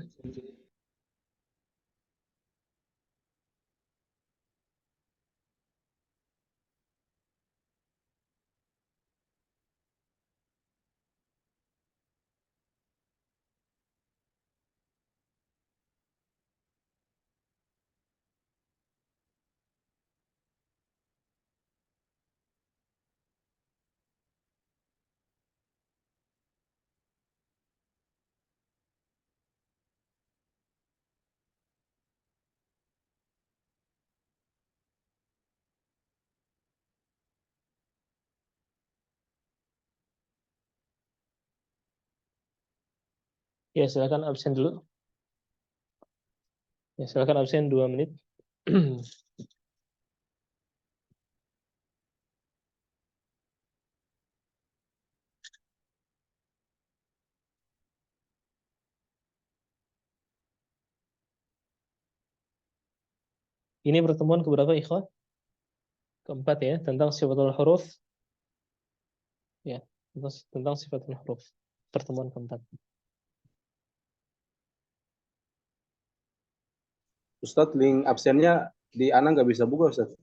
Ya, silakan absen dulu. Ya, silakan absen 2 menit. Ini pertemuan keberapa, ikhwan? Keempat ya, tentang sifatul huruf. Ya, tentang sifatul huruf. Pertemuan keempat. Ustadz, link absennya di Ana nggak bisa buka, Ustadz.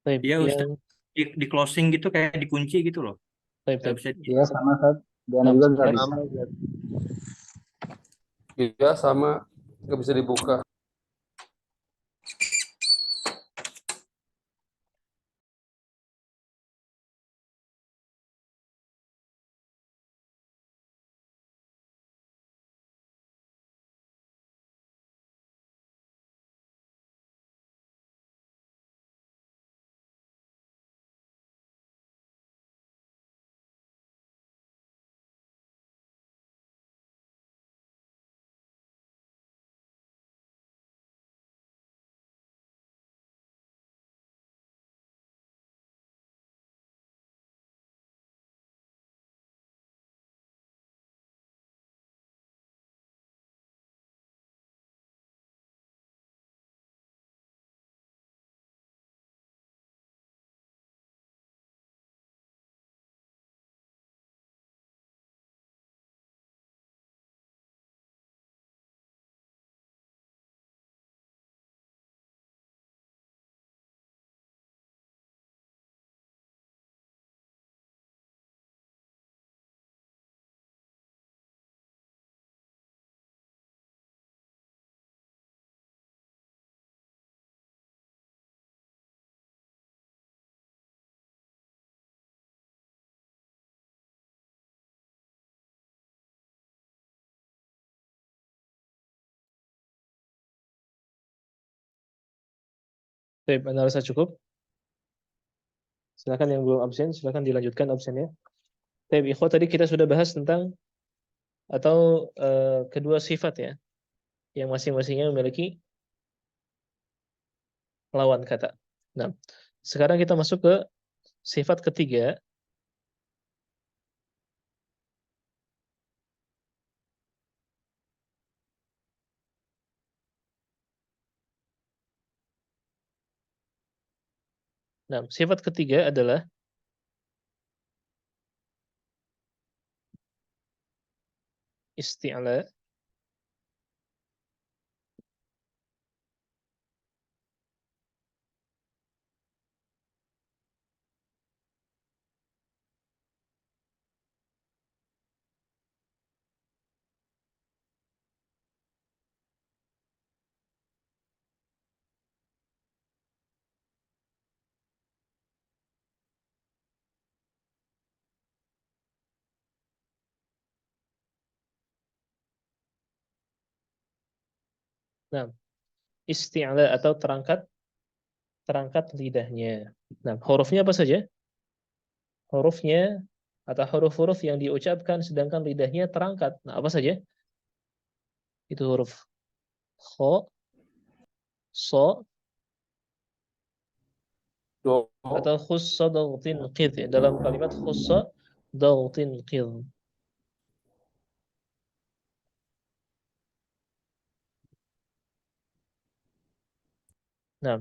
Baik, Iya Ustaz, yang di closing gitu kayak dikunci gitu loh. baik, Nggak baik. bisa Iya, sama, Ustadz. Di Ana Nah, juga nggak sebentar. bisa. Iya sama, nggak bisa dibuka. Baik, Anda rasa cukup? Silakan yang belum absen, silakan dilanjutkan absennya. Baik, ikhwan, tadi kita sudah bahas tentang atau kedua sifat ya, yang masing-masingnya memiliki lawan kata. Nah, sekarang kita masuk ke sifat ketiga, Nah, sifat ketiga adalah isti'la. Nah, isti'la atau terangkat lidahnya. Nah, hurufnya apa saja? Hurufnya atau huruf-huruf yang diucapkan sedangkan lidahnya terangkat. Nah, apa saja? Itu huruf kha, so, Do, atau khussa dagtin qidh. Ya. Dalam kalimat khussa dagtin qidh. Nah,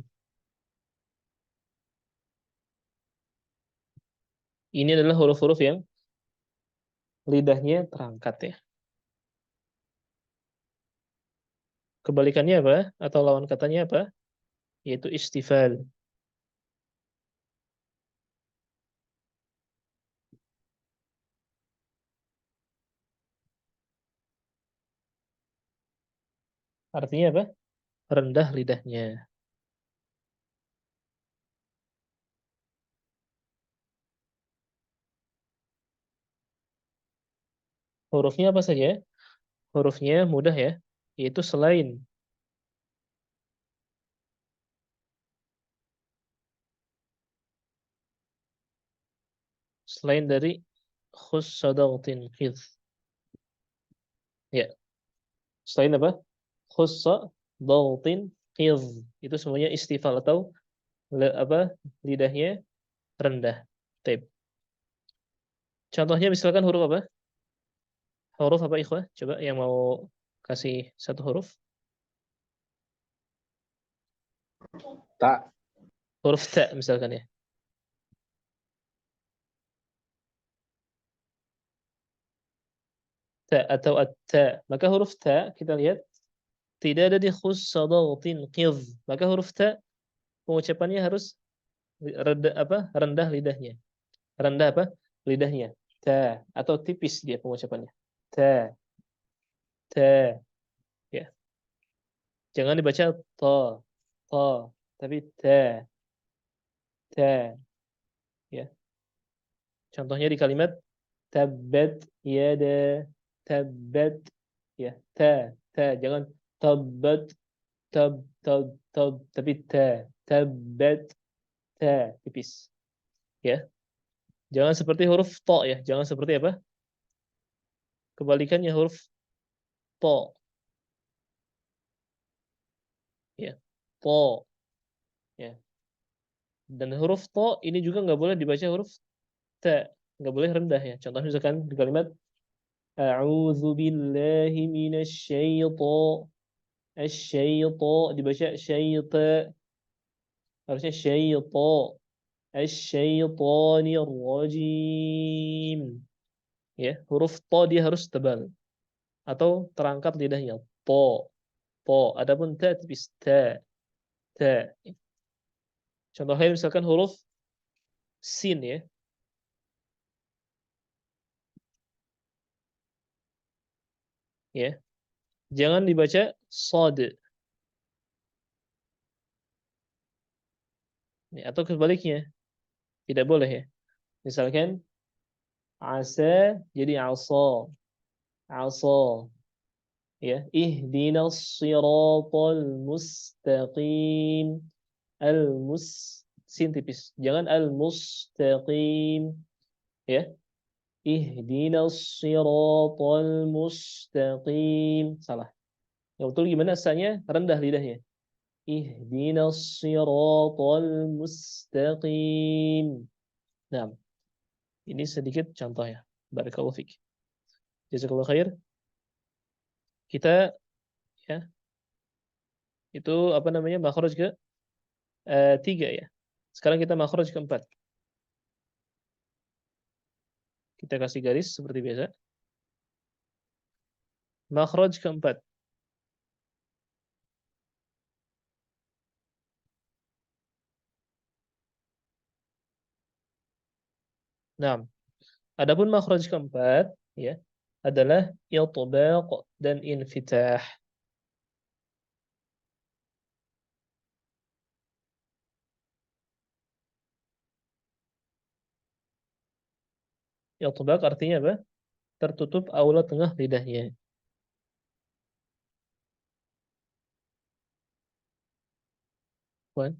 ini adalah huruf-huruf yang lidahnya terangkat ya. Kebalikannya apa? Atau lawan katanya apa? Yaitu istifal. Artinya apa? Rendah lidahnya. Hurufnya apa saja? Hurufnya mudah ya, yaitu selain dari khussadautin qidh. Ya, selain apa? Khussadautin qidh. Itu semuanya istifal atau apa? Lidahnya rendah. Taib. Contohnya misalkan huruf apa? Huruf apa ikhwah? Coba yang mau kasih satu huruf. Tak. Huruf ta misalkan ya. Ta atau at-ta. Maka huruf ta kita lihat tidak ada di khussadautin qidh. Maka huruf ta pengucapannya harus rendah lidahnya. Rendah apa? Lidahnya. Ta atau tipis dia pengucapannya. Ta, ta, ya. Jangan dibaca to, tapi ta, ta, ya. Contohnya di kalimat tabbat yada, tabbat, ya. Ta, jangan tabbat, tab, tapi tabbat, ta, tipis, ya. Jangan seperti huruf to ya, jangan seperti apa? Kebalikannya huruf to, ya. To, ya. Dan huruf to ini juga nggak boleh dibaca huruf ta, nggak boleh rendah ya. Contoh misalkan di kalimat a'udzu billahi asyaita dibaca syaita, harusnya syaita, asyaitonir rajim. Ya, huruf to dia harus tebal atau terangkat lidahnya. To. Adapun ta tipis ta. Contoh lain misalkan huruf sin ya. Ya. Jangan dibaca sod. Ya, atau kebaliknya, tidak boleh ya. Misalkan asa jadi asa. Asa ya. Ihdinas siratal mustaqim. Al-mus sin tipis. Jangan al-mustaqim ya. Ihdinas siratal mustaqim. Salah. Yang betul gimana asanya? Rendah lidahnya. Ihdinas siratal mustaqim. Nah, ini sedikit contoh ya. Barakallahu fiik. Jazakallahu khair. Kita ya itu apa namanya makhraj ke tiga ya. Sekarang kita makhraj keempat. Kita kasih garis seperti biasa. Makhraj keempat. Nah, adapun makhraj keempat ya adalah itbaq dan infitah. Itbaq artinya apa? Tertutup aula tengah lidahnya. Puan?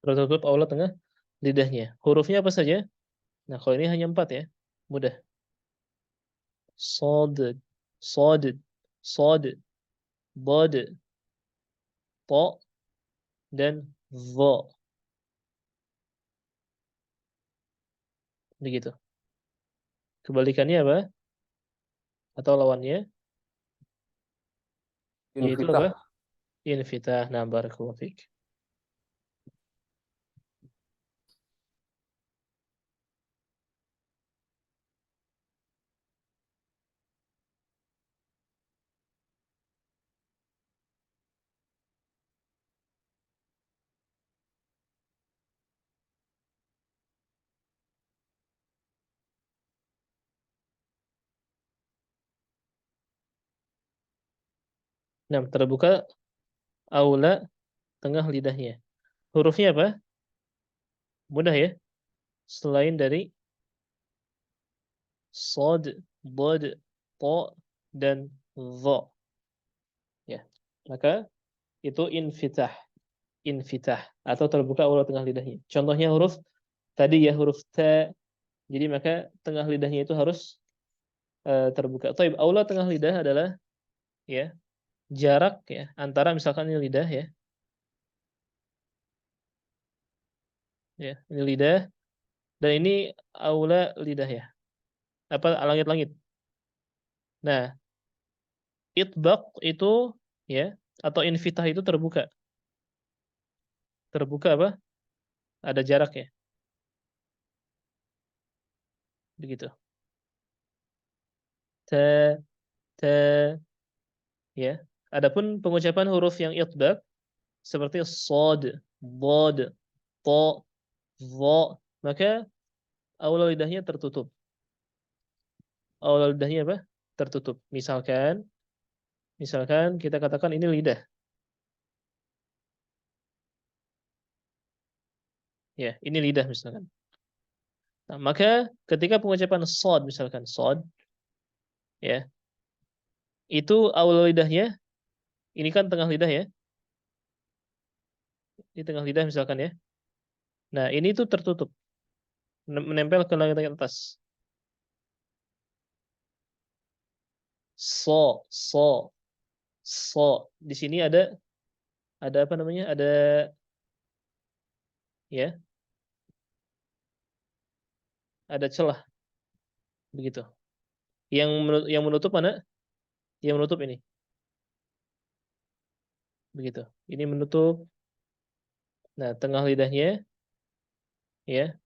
Tertutup aula tengah lidahnya. Hurufnya apa saja? Nah, kalau ini hanya 4 ya. Mudah. Shad, shad, shad, dad, ta, dan dha. Begitu. Kebalikannya apa? Atau lawannya? Yaitu apa? Infitah. Infitah. Nah, barakallahu fiik. Nah, terbuka aula tengah lidahnya. Hurufnya apa? Mudah ya. Selain dari shad, dad, ta, dan dha. Ya. Maka itu infitah. Infitah atau terbuka aula tengah lidahnya. Contohnya huruf tadi ya huruf ta. Jadi maka tengah lidahnya itu harus terbuka. Taib, aula tengah lidah adalah ya jarak ya antara misalkan ini lidah ya. Ya, ini lidah dan ini aula lidah ya. Apa langit-langit. Nah, itbaq itu ya atau infitah itu terbuka. Terbuka apa? Ada jarak ya. Begitu. Ta, ta, ya. Adapun pengucapan huruf yang itbaq seperti shad, dad, ta, dha, maka aula lidahnya tertutup. Aula lidahnya apa? Tertutup. Misalkan kita katakan ini lidah. Ya, ini lidah misalkan. Nah, maka ketika pengucapan shad misalkan shad ya, itu aula lidahnya ini kan tengah lidah ya. Di tengah lidah misalkan ya. Nah, ini tuh tertutup. Menempel ke langit atas. So. Di sini ada apa namanya? Ada ya, ada celah begitu. Yang menutup mana? Yang menutup ini. Begitu. Ini menutup. Nah, tengah lidahnya ya,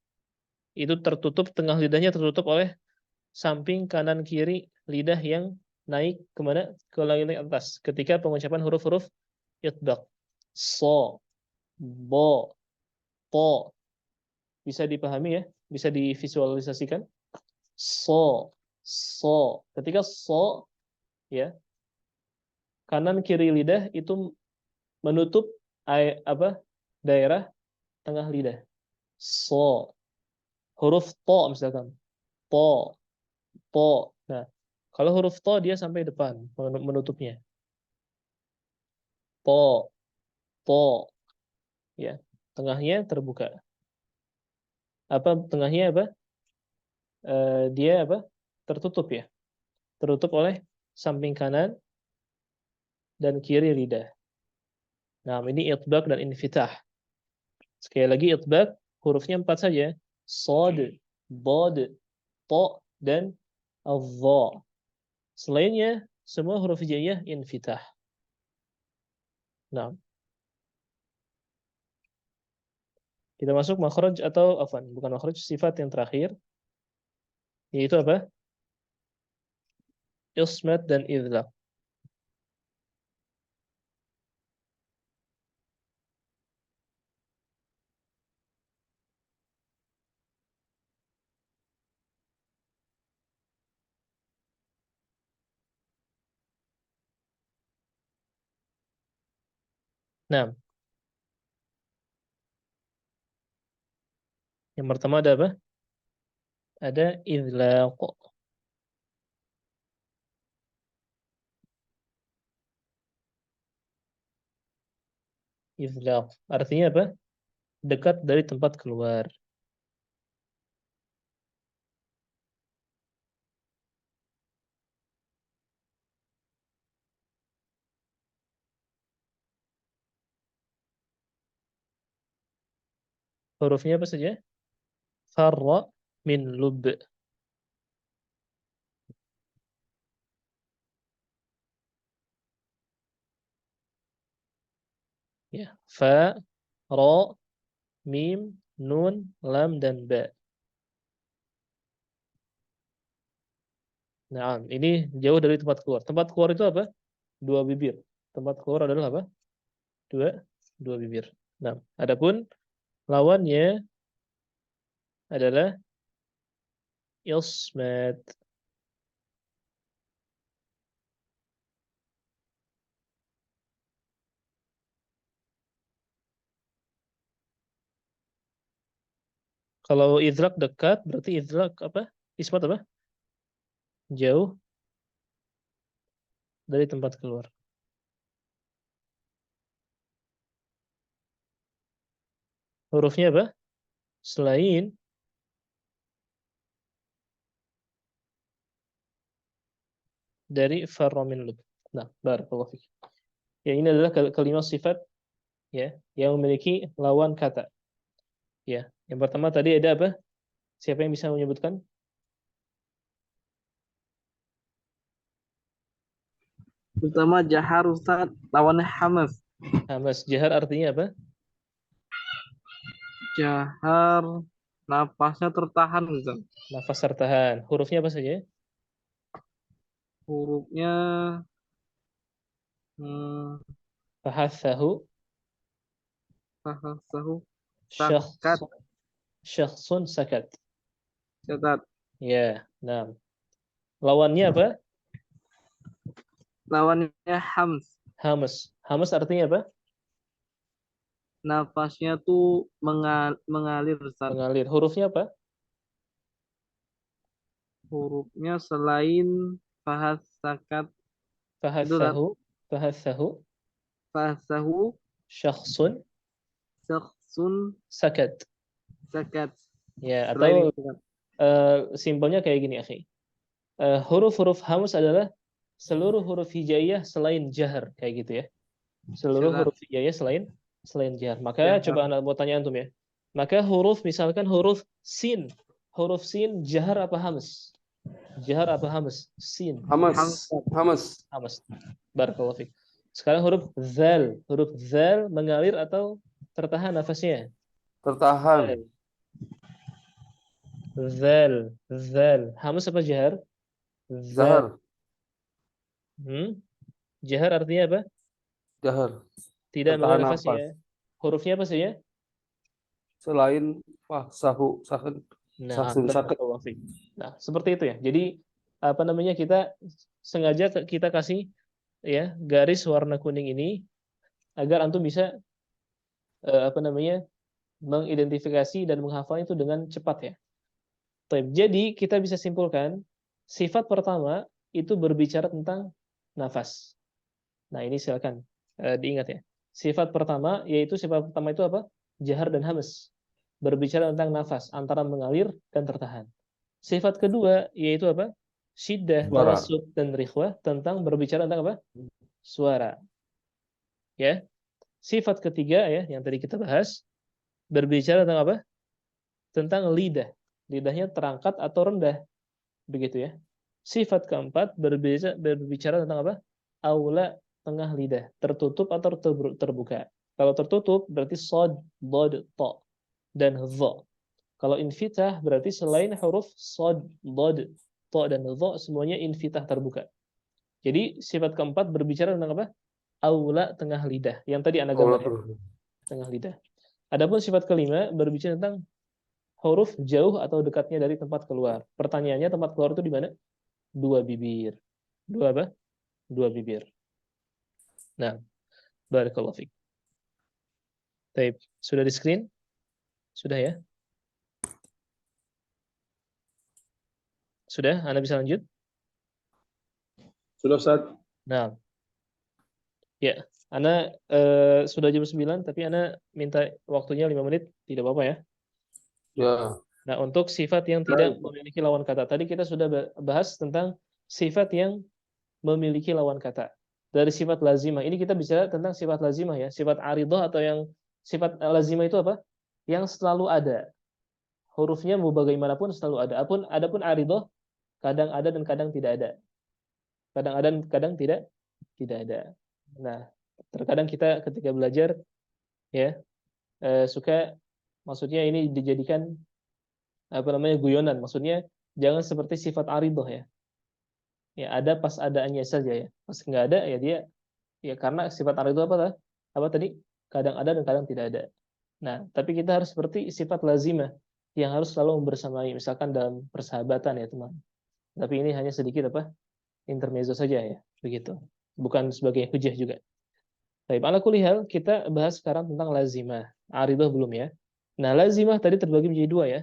itu tertutup, tengah lidahnya tertutup oleh samping kanan kiri lidah yang naik kemana? Ke langit atas. Ketika pengucapan huruf-huruf itbaq. So, bo, to. Bisa dipahami ya? Bisa divisualisasikan? So. Ketika so, ya, kanan kiri lidah itu menutup daerah tengah lidah. So. Huruf to misalkan. To. Nah, kalau huruf to dia sampai depan menutupnya. To. Ya. Tengahnya terbuka. Tengahnya apa? Dia apa? Tertutup ya. Tertutup oleh samping kanan dan kiri lidah. Nah, ini itbaq dan infitah. Sekali lagi itbaq hurufnya 4 saja. Shad, dad, ta, dan adh-dha. Selainnya semua huruf hijaiyah infitah. Nah, kita masuk makhraj atau afwan, bukan makhraj, sifat yang terakhir yaitu apa? Ismat dan idlaq. Nah, yang pertama ada apa? Ada idlaq. Idlaq artinya apa? Dekat dari tempat keluar. Hurufnya apa saja? Farra min lub. Ya, fa, ra, mim, nun, lam, dan ba. Nah, ini jauh dari tempat keluar. Tempat keluar itu apa? Dua bibir. Tempat keluar adalah apa? Dua bibir. Nah, adapun lawannya adalah ismat. Kalau idrak dekat, berarti idrak apa? Ismat apa? Jauh dari tempat keluar. Hurufnya apa? Selain dari farra min lub. Nah, barakallahu fiik. Ya, ini adalah kalimat sifat ya yang memiliki lawan kata. Ya, yang pertama tadi ada apa? Siapa yang bisa menyebutkan? Pertama jahar Ustaz, lawannya hamas. Hamas. Jahar artinya apa? Jahar napasnya tertahan Ustaz. Nafas tertahan. Hurufnya apa saja? Hurufnya hmm, Fahathahu, fahasahu, syakhs, sakat, syakhsun sakat. catat. Ya, nah. Lawannya apa? Lawannya hams. Hamas. Hamas artinya apa? Napasnya tuh mengalir Ustaz. Mengalir. Hurufnya apa? Hurufnya selain fahas sakat itu Ustaz. Fahathahu, fahathahu, Fahasahu, syakhsun syakhsun, sakat. sakat. Ya, Selain atau itu Ustaz. simpelnya kayak gini, akhi. Huruf-huruf hamas adalah seluruh huruf hijaiyah selain jahar, kayak gitu ya. Seluruh Catat. huruf hijaiyah selain jahar. Maka Jahar. coba Anda mau tanya antum ya. Maka misalkan huruf sin. Huruf sin jahar apa hamas? Jahar apa hamas? Sin. Hamas. Hamas. Hamas. Barakallahu fiik. Sekarang huruf zal. Huruf zal mengalir atau tertahan nafasnya? Tertahan. Zal. Zal. Hamas apa jahar? Zal. Zahar. Jahar artinya apa? Jahar. Tidak Tertahan mengalir nafas. nafasnya. Hurufnya apa saja? Selain fahasahu, sakat. Nah, Sahsun sakat. barakallahu fiik. Nah, seperti itu ya. Jadi apa namanya, kita sengaja kita kasih ya garis warna kuning ini agar antum bisa apa namanya mengidentifikasi dan menghafal itu dengan cepat ya. Jadi kita bisa simpulkan sifat pertama itu berbicara tentang nafas. Nah, ini silakan diingat ya. Sifat pertama itu apa? Jahar dan hamas. Berbicara tentang nafas antara mengalir dan tertahan. Sifat kedua yaitu apa? Syiddah, Suara. tawassut, dan rikhwah, tentang berbicara tentang apa? Suara. Ya. Sifat ketiga ya yang tadi kita bahas berbicara tentang apa? Tentang lidah. Lidahnya terangkat atau rendah. Begitu ya. Sifat keempat berbicara tentang apa? Aula, tengah lidah. Tertutup atau terbuka. Kalau tertutup berarti sod, dod, to, dan dho. Kalau infitah berarti selain huruf sod, dod, to, dan dho semuanya infitah terbuka. Jadi sifat keempat berbicara tentang apa? Aula, tengah lidah. Yang tadi Anda Allah gambarkan. Tengah lidah. Adapun sifat kelima berbicara tentang huruf jauh atau dekatnya dari tempat keluar. Pertanyaannya tempat keluar itu di mana? Dua bibir. Dua apa? Dua bibir. Nah, barakallahu fiik. Baik, sudah di screen? Sudah ya? Sudah? Anda bisa lanjut? Sudah Ustaz? Nah, ya. Anda sudah jam 9, tapi Anda minta waktunya 5 menit, tidak apa-apa ya? Ya. Nah, untuk sifat yang tidak memiliki lawan kata. Tadi kita sudah bahas tentang sifat yang memiliki lawan kata. Dari sifat lazimah. Ini kita bicara tentang sifat lazimah ya. Sifat aridah atau yang sifat lazimah itu apa? Yang selalu ada. Hurufnya mau bagaimanapun selalu ada. Adapun aridah kadang ada dan kadang tidak ada. Kadang ada dan kadang tidak ada. Nah, terkadang kita ketika belajar ya suka, maksudnya ini dijadikan apa namanya, guyonan. Maksudnya jangan seperti sifat aridah ya. Ya ada pas adaannya saja ya. Pas nggak ada ya dia ya, karena sifat aridah apa tadi? Kadang ada dan kadang tidak ada. Nah, tapi kita harus seperti sifat lazimah yang harus selalu bersamai, misalkan dalam persahabatan ya teman. Tapi ini hanya sedikit apa? Intermezzo saja ya, begitu. Bukan sebagai hujah juga. Baik, ala kulli hal kita bahas sekarang tentang lazimah. Aridah belum ya. Nah, lazimah tadi terbagi menjadi dua ya.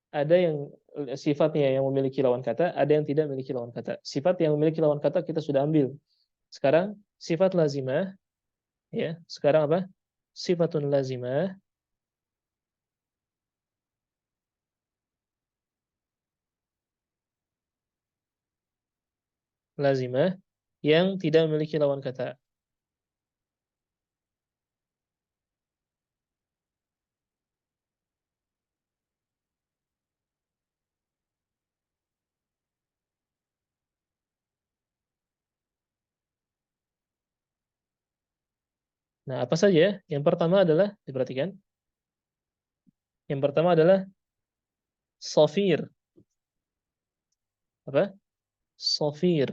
Ada yang sifatnya yang memiliki lawan kata, ada yang tidak memiliki lawan kata. Sifat yang memiliki lawan kata kita sudah ambil. Sekarang sifat lazimah ya. Sekarang apa? Sifatun lazimah. Lazimah yang tidak memiliki lawan kata. Nah, apa saja? Yang pertama adalah, diperhatikan. Yang pertama adalah sofir. Apa? Sofir.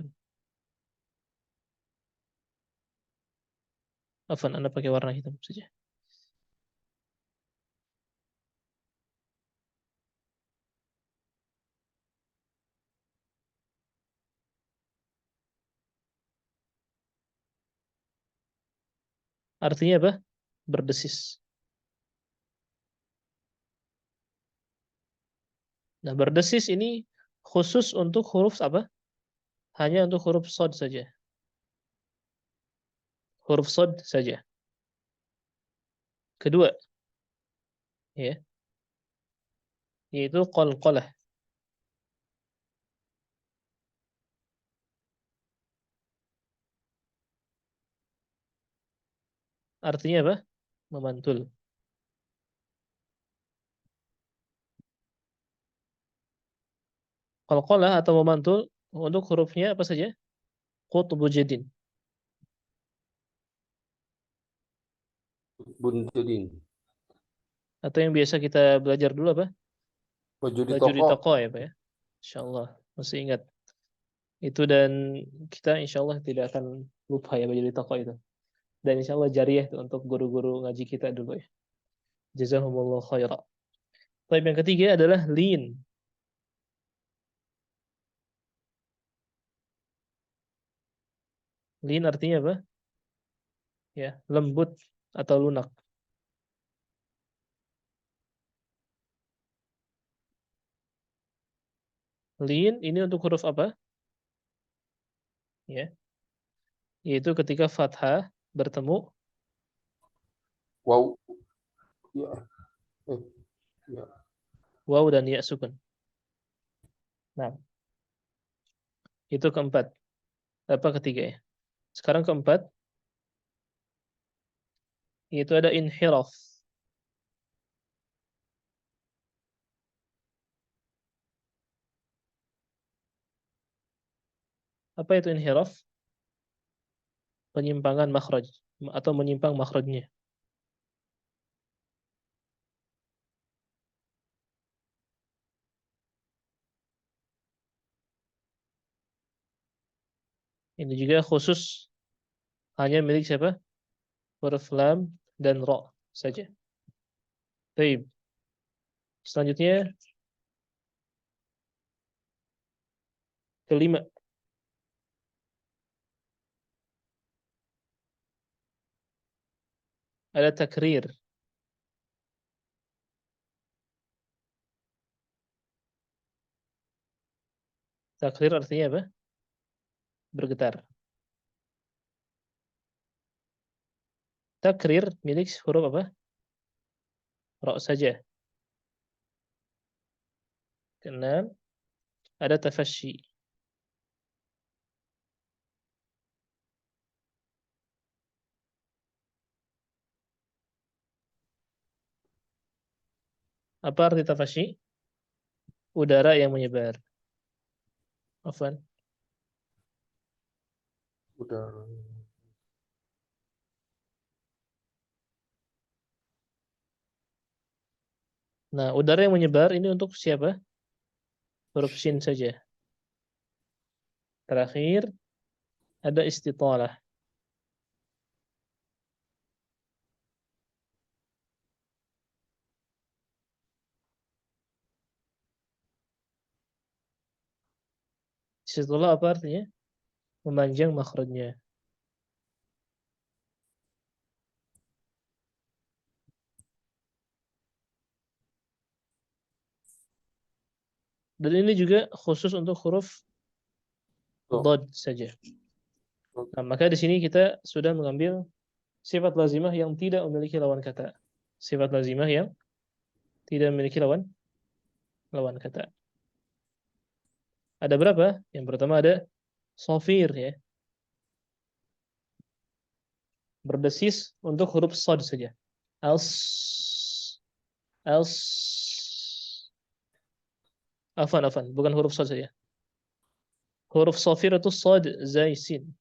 Afwan, Anda pakai warna hitam saja. Artinya apa? Berdesis. Nah, berdesis ini khusus untuk huruf apa? Hanya untuk huruf shad saja. Huruf shad saja. Kedua, ya, yaitu qalqalah. Artinya apa? Memantul. Qalqalah atau memantul untuk hurufnya apa saja? Qutbu jadin. Buntudin. Atau yang biasa kita belajar dulu apa? Baju di Baju di toko. toko ya Pak ya. Insyaallah masih ingat. Itu, dan kita insyaallah tidak akan lupa ya baju di toko itu. Dan insyaallah jariah itu untuk guru-guru ngaji kita dulu ya. Jazahumullah khairan. Baik, yang ketiga adalah lin. Lin artinya apa? Ya, lembut atau lunak. Lin ini untuk huruf apa? Ya, yaitu ketika fathah bertemu Wow. Ya. Ya. waw dan ya sukun. Nah, itu keempat. Apa ketiga ya? Sekarang keempat, yaitu ada inhiraf. Apa itu inhiraf? Penyimpangan makhraj atau menyimpang makhrajnya. Ini juga khusus hanya milik siapa? Huruf lam dan ra saja. Baik. Selanjutnya kelima. Ada takrir. Takrir artinya apa? Bergetar. Takrir milik huruf apa? Ra saja. Keenam, ada tafasyi. Apa arti tafasyi? Udara yang menyebar. Afwan. Udah. Nah, udara yang menyebar ini untuk siapa? Huruf shin saja. Terakhir, ada istitalah. Istitalah apa artinya? Memanjang makhrajnya. Dan ini juga khusus untuk huruf dhad saja. Nah, maka di sini kita sudah mengambil sifat lazimah yang tidak memiliki lawan kata. Sifat lazimah yang tidak memiliki lawan kata. Ada berapa? Yang pertama ada sofir ya. Berdesis untuk huruf shad saja. Als. Afan, bukan huruf shad saja. Huruf sofir itu shad, zai, sin.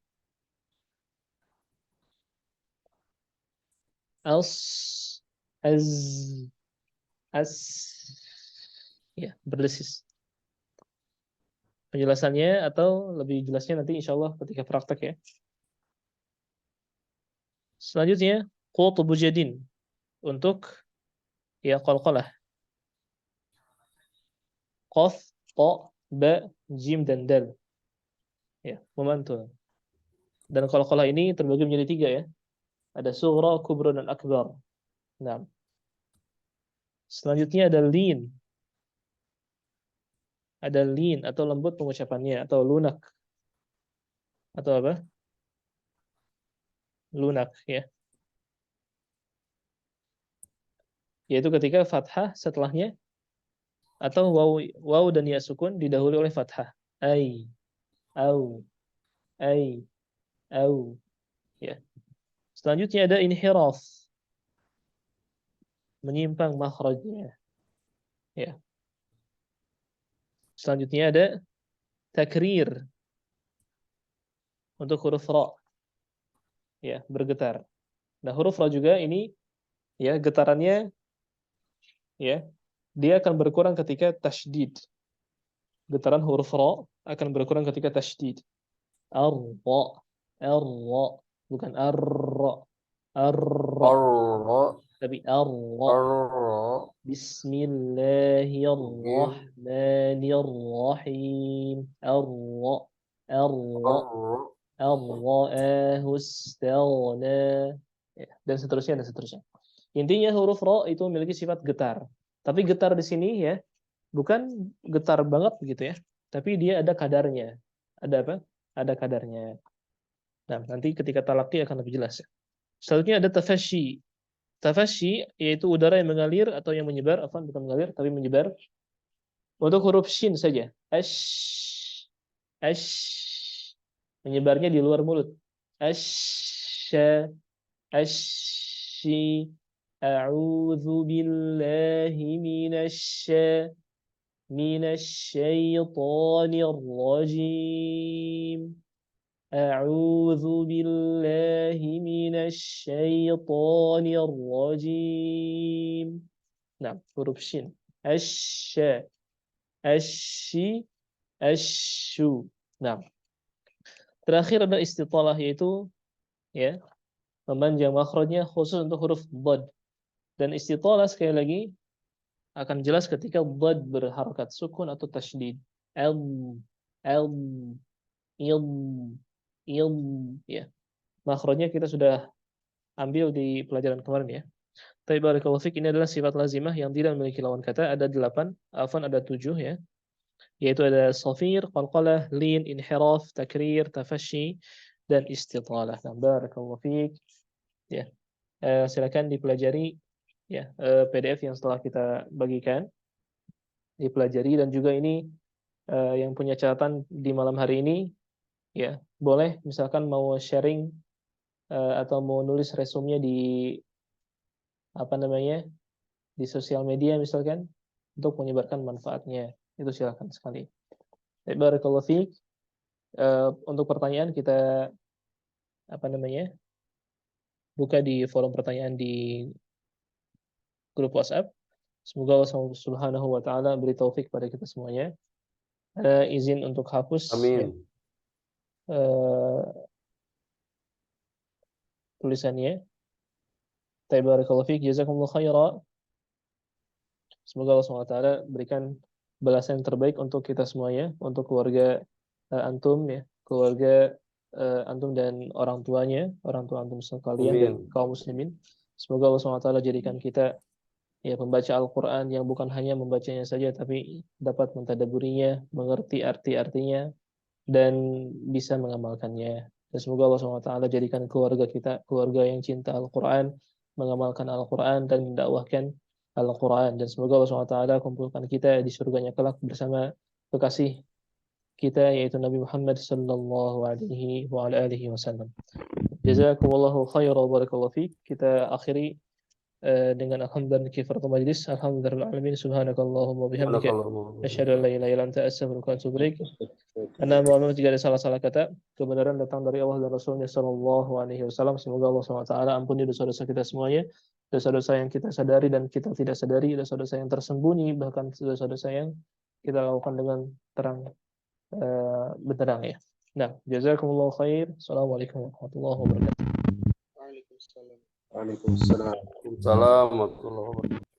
Als, as, ya, berdesis. Penjelasannya atau lebih jelasnya nanti insya Allah ketika praktek ya. Selanjutnya, qutbu jadin untuk ya qalqalah. Qaf, ta, ba, jim dan dal. Ya, memantul. Dan qalqalah ini terbagi menjadi 3 ya. Ada sughra, kubra dan akbar. Nah. Selanjutnya ada lin. Ada lin atau lembut pengucapannya atau lunak. Atau apa? Lunak ya. Yaitu ketika fathah setelahnya atau waw dan ya sukun didahului oleh fathah. Ai, au, ya. Selanjutnya ada inhiraf. Menyimpang makhrajnya. Ya. Selanjutnya ada takrir. Untuk huruf ra. Ya, bergetar. Nah, huruf ra juga ini ya getarannya ya dia akan berkurang ketika tasydid. Getaran huruf ra akan berkurang ketika tasydid. Ar-ra, bukan ar-ra. Ar-ra. Tapi ar-ra. Bismillahirrahmanirrahim. Ar-ra. Ar-ra'ahu istaghna. Ya, dan seterusnya. Intinya huruf ra itu memiliki sifat getar. Tapi getar di sini ya bukan getar banget begitu ya. Tapi dia ada kadarnya. Ada apa? Ada kadarnya. Nah, nanti ketika talaqi akan lebih jelas ya. Selanjutnya ada tafasyi. Tafasyi yaitu udara yang mengalir atau yang menyebar, bukan mengalir tapi menyebar. Untuk huruf shin saja. Ash. Menyebarnya di luar mulut. Asy. A'udzu billahi minasyaitonir rajim. A'udzu billahi minasy syaithanir rajim. Nah, huruf shin. Asy, asy, asyu. Nah, terakhir ada istitalah yaitu ya, memanjang makhrajnya khusus untuk huruf dhad. Dan istitalah sekali lagi akan jelas ketika dhad berharakat sukun atau tasydid. Al, al, il, ya. Makhrajnya kita sudah ambil di pelajaran kemarin ya. Tapi barakallahu fik, ini adalah sifat lazimah yang tidak memiliki lawan kata. Ada 8, afwan ada 7 ya. Yaitu ada safir, qalqalah, lin, inhiraf, takrir, tafashi, dan istitalah. Nah, barakallahu fik. Ya. Silakan dipelajari ya PDF yang setelah kita bagikan. Dipelajari, dan juga ini yang punya catatan di malam hari ini ya, boleh misalkan mau sharing atau mau nulis resumenya di apa namanya, di sosial media misalkan, untuk menyebarkan manfaatnya, itu silakan sekali. Barakallahu fiik. Untuk pertanyaan kita apa namanya, buka di forum pertanyaan di grup WhatsApp. Semoga Allah Subhanahu wa taala beri taufik pada kita semuanya. Izin untuk hapus ya, Amin. tulisannya. Barakallahu fiik, jazakumullah khairan. Semoga Allah SWT berikan balasan yang terbaik untuk kita semuanya, untuk keluarga antum ya, keluarga antum dan orang tua antum sekalian dan Amin. kaum muslimin. Semoga Allah SWT jadikan kita ya pembaca Al-Quran yang bukan hanya membacanya saja, tapi dapat mentadaburinya, mengerti arti-artinya, dan bisa mengamalkannya. Dan semoga Allah SWT jadikan keluarga kita keluarga yang cinta Al-Quran, mengamalkan Al-Quran, dan mendakwahkan Al-Quran. Dan semoga Allah SWT kumpulkan kita di surganya kelak bersama kekasih kita, yaitu Nabi Muhammad sallallahu alaihi wa ala alihi wasallam. Jazakumullahu khairan wa barakallahu fiik. Kita akhiri dengan alhamdulillah kifaratul majlis. Alhamdulillahil alamin. Subhanakallahumma bihamdika asyhadu an la ilaha illa anta astaghfiruka wa atubu ilaik. Karena mohon jika ada salah-salah kata, kebenaran datang dari Allah dan Rasulnya sallallahu alaihi wasallam. Semoga Allah SWT ampuni dosa-dosa kita semuanya, dosa-dosa yang kita sadari dan kita tidak sadari, dosa-dosa yang tersembunyi, bahkan dosa-dosa yang kita lakukan dengan terang benderang ya. Nah, jazakumullahu khair. Assalamualaikum warahmatullahi wabarakatuh. Waalaikumsalam. Waalaikumsalam. Waalaikumsalam warahmatullahi wabarakatuh.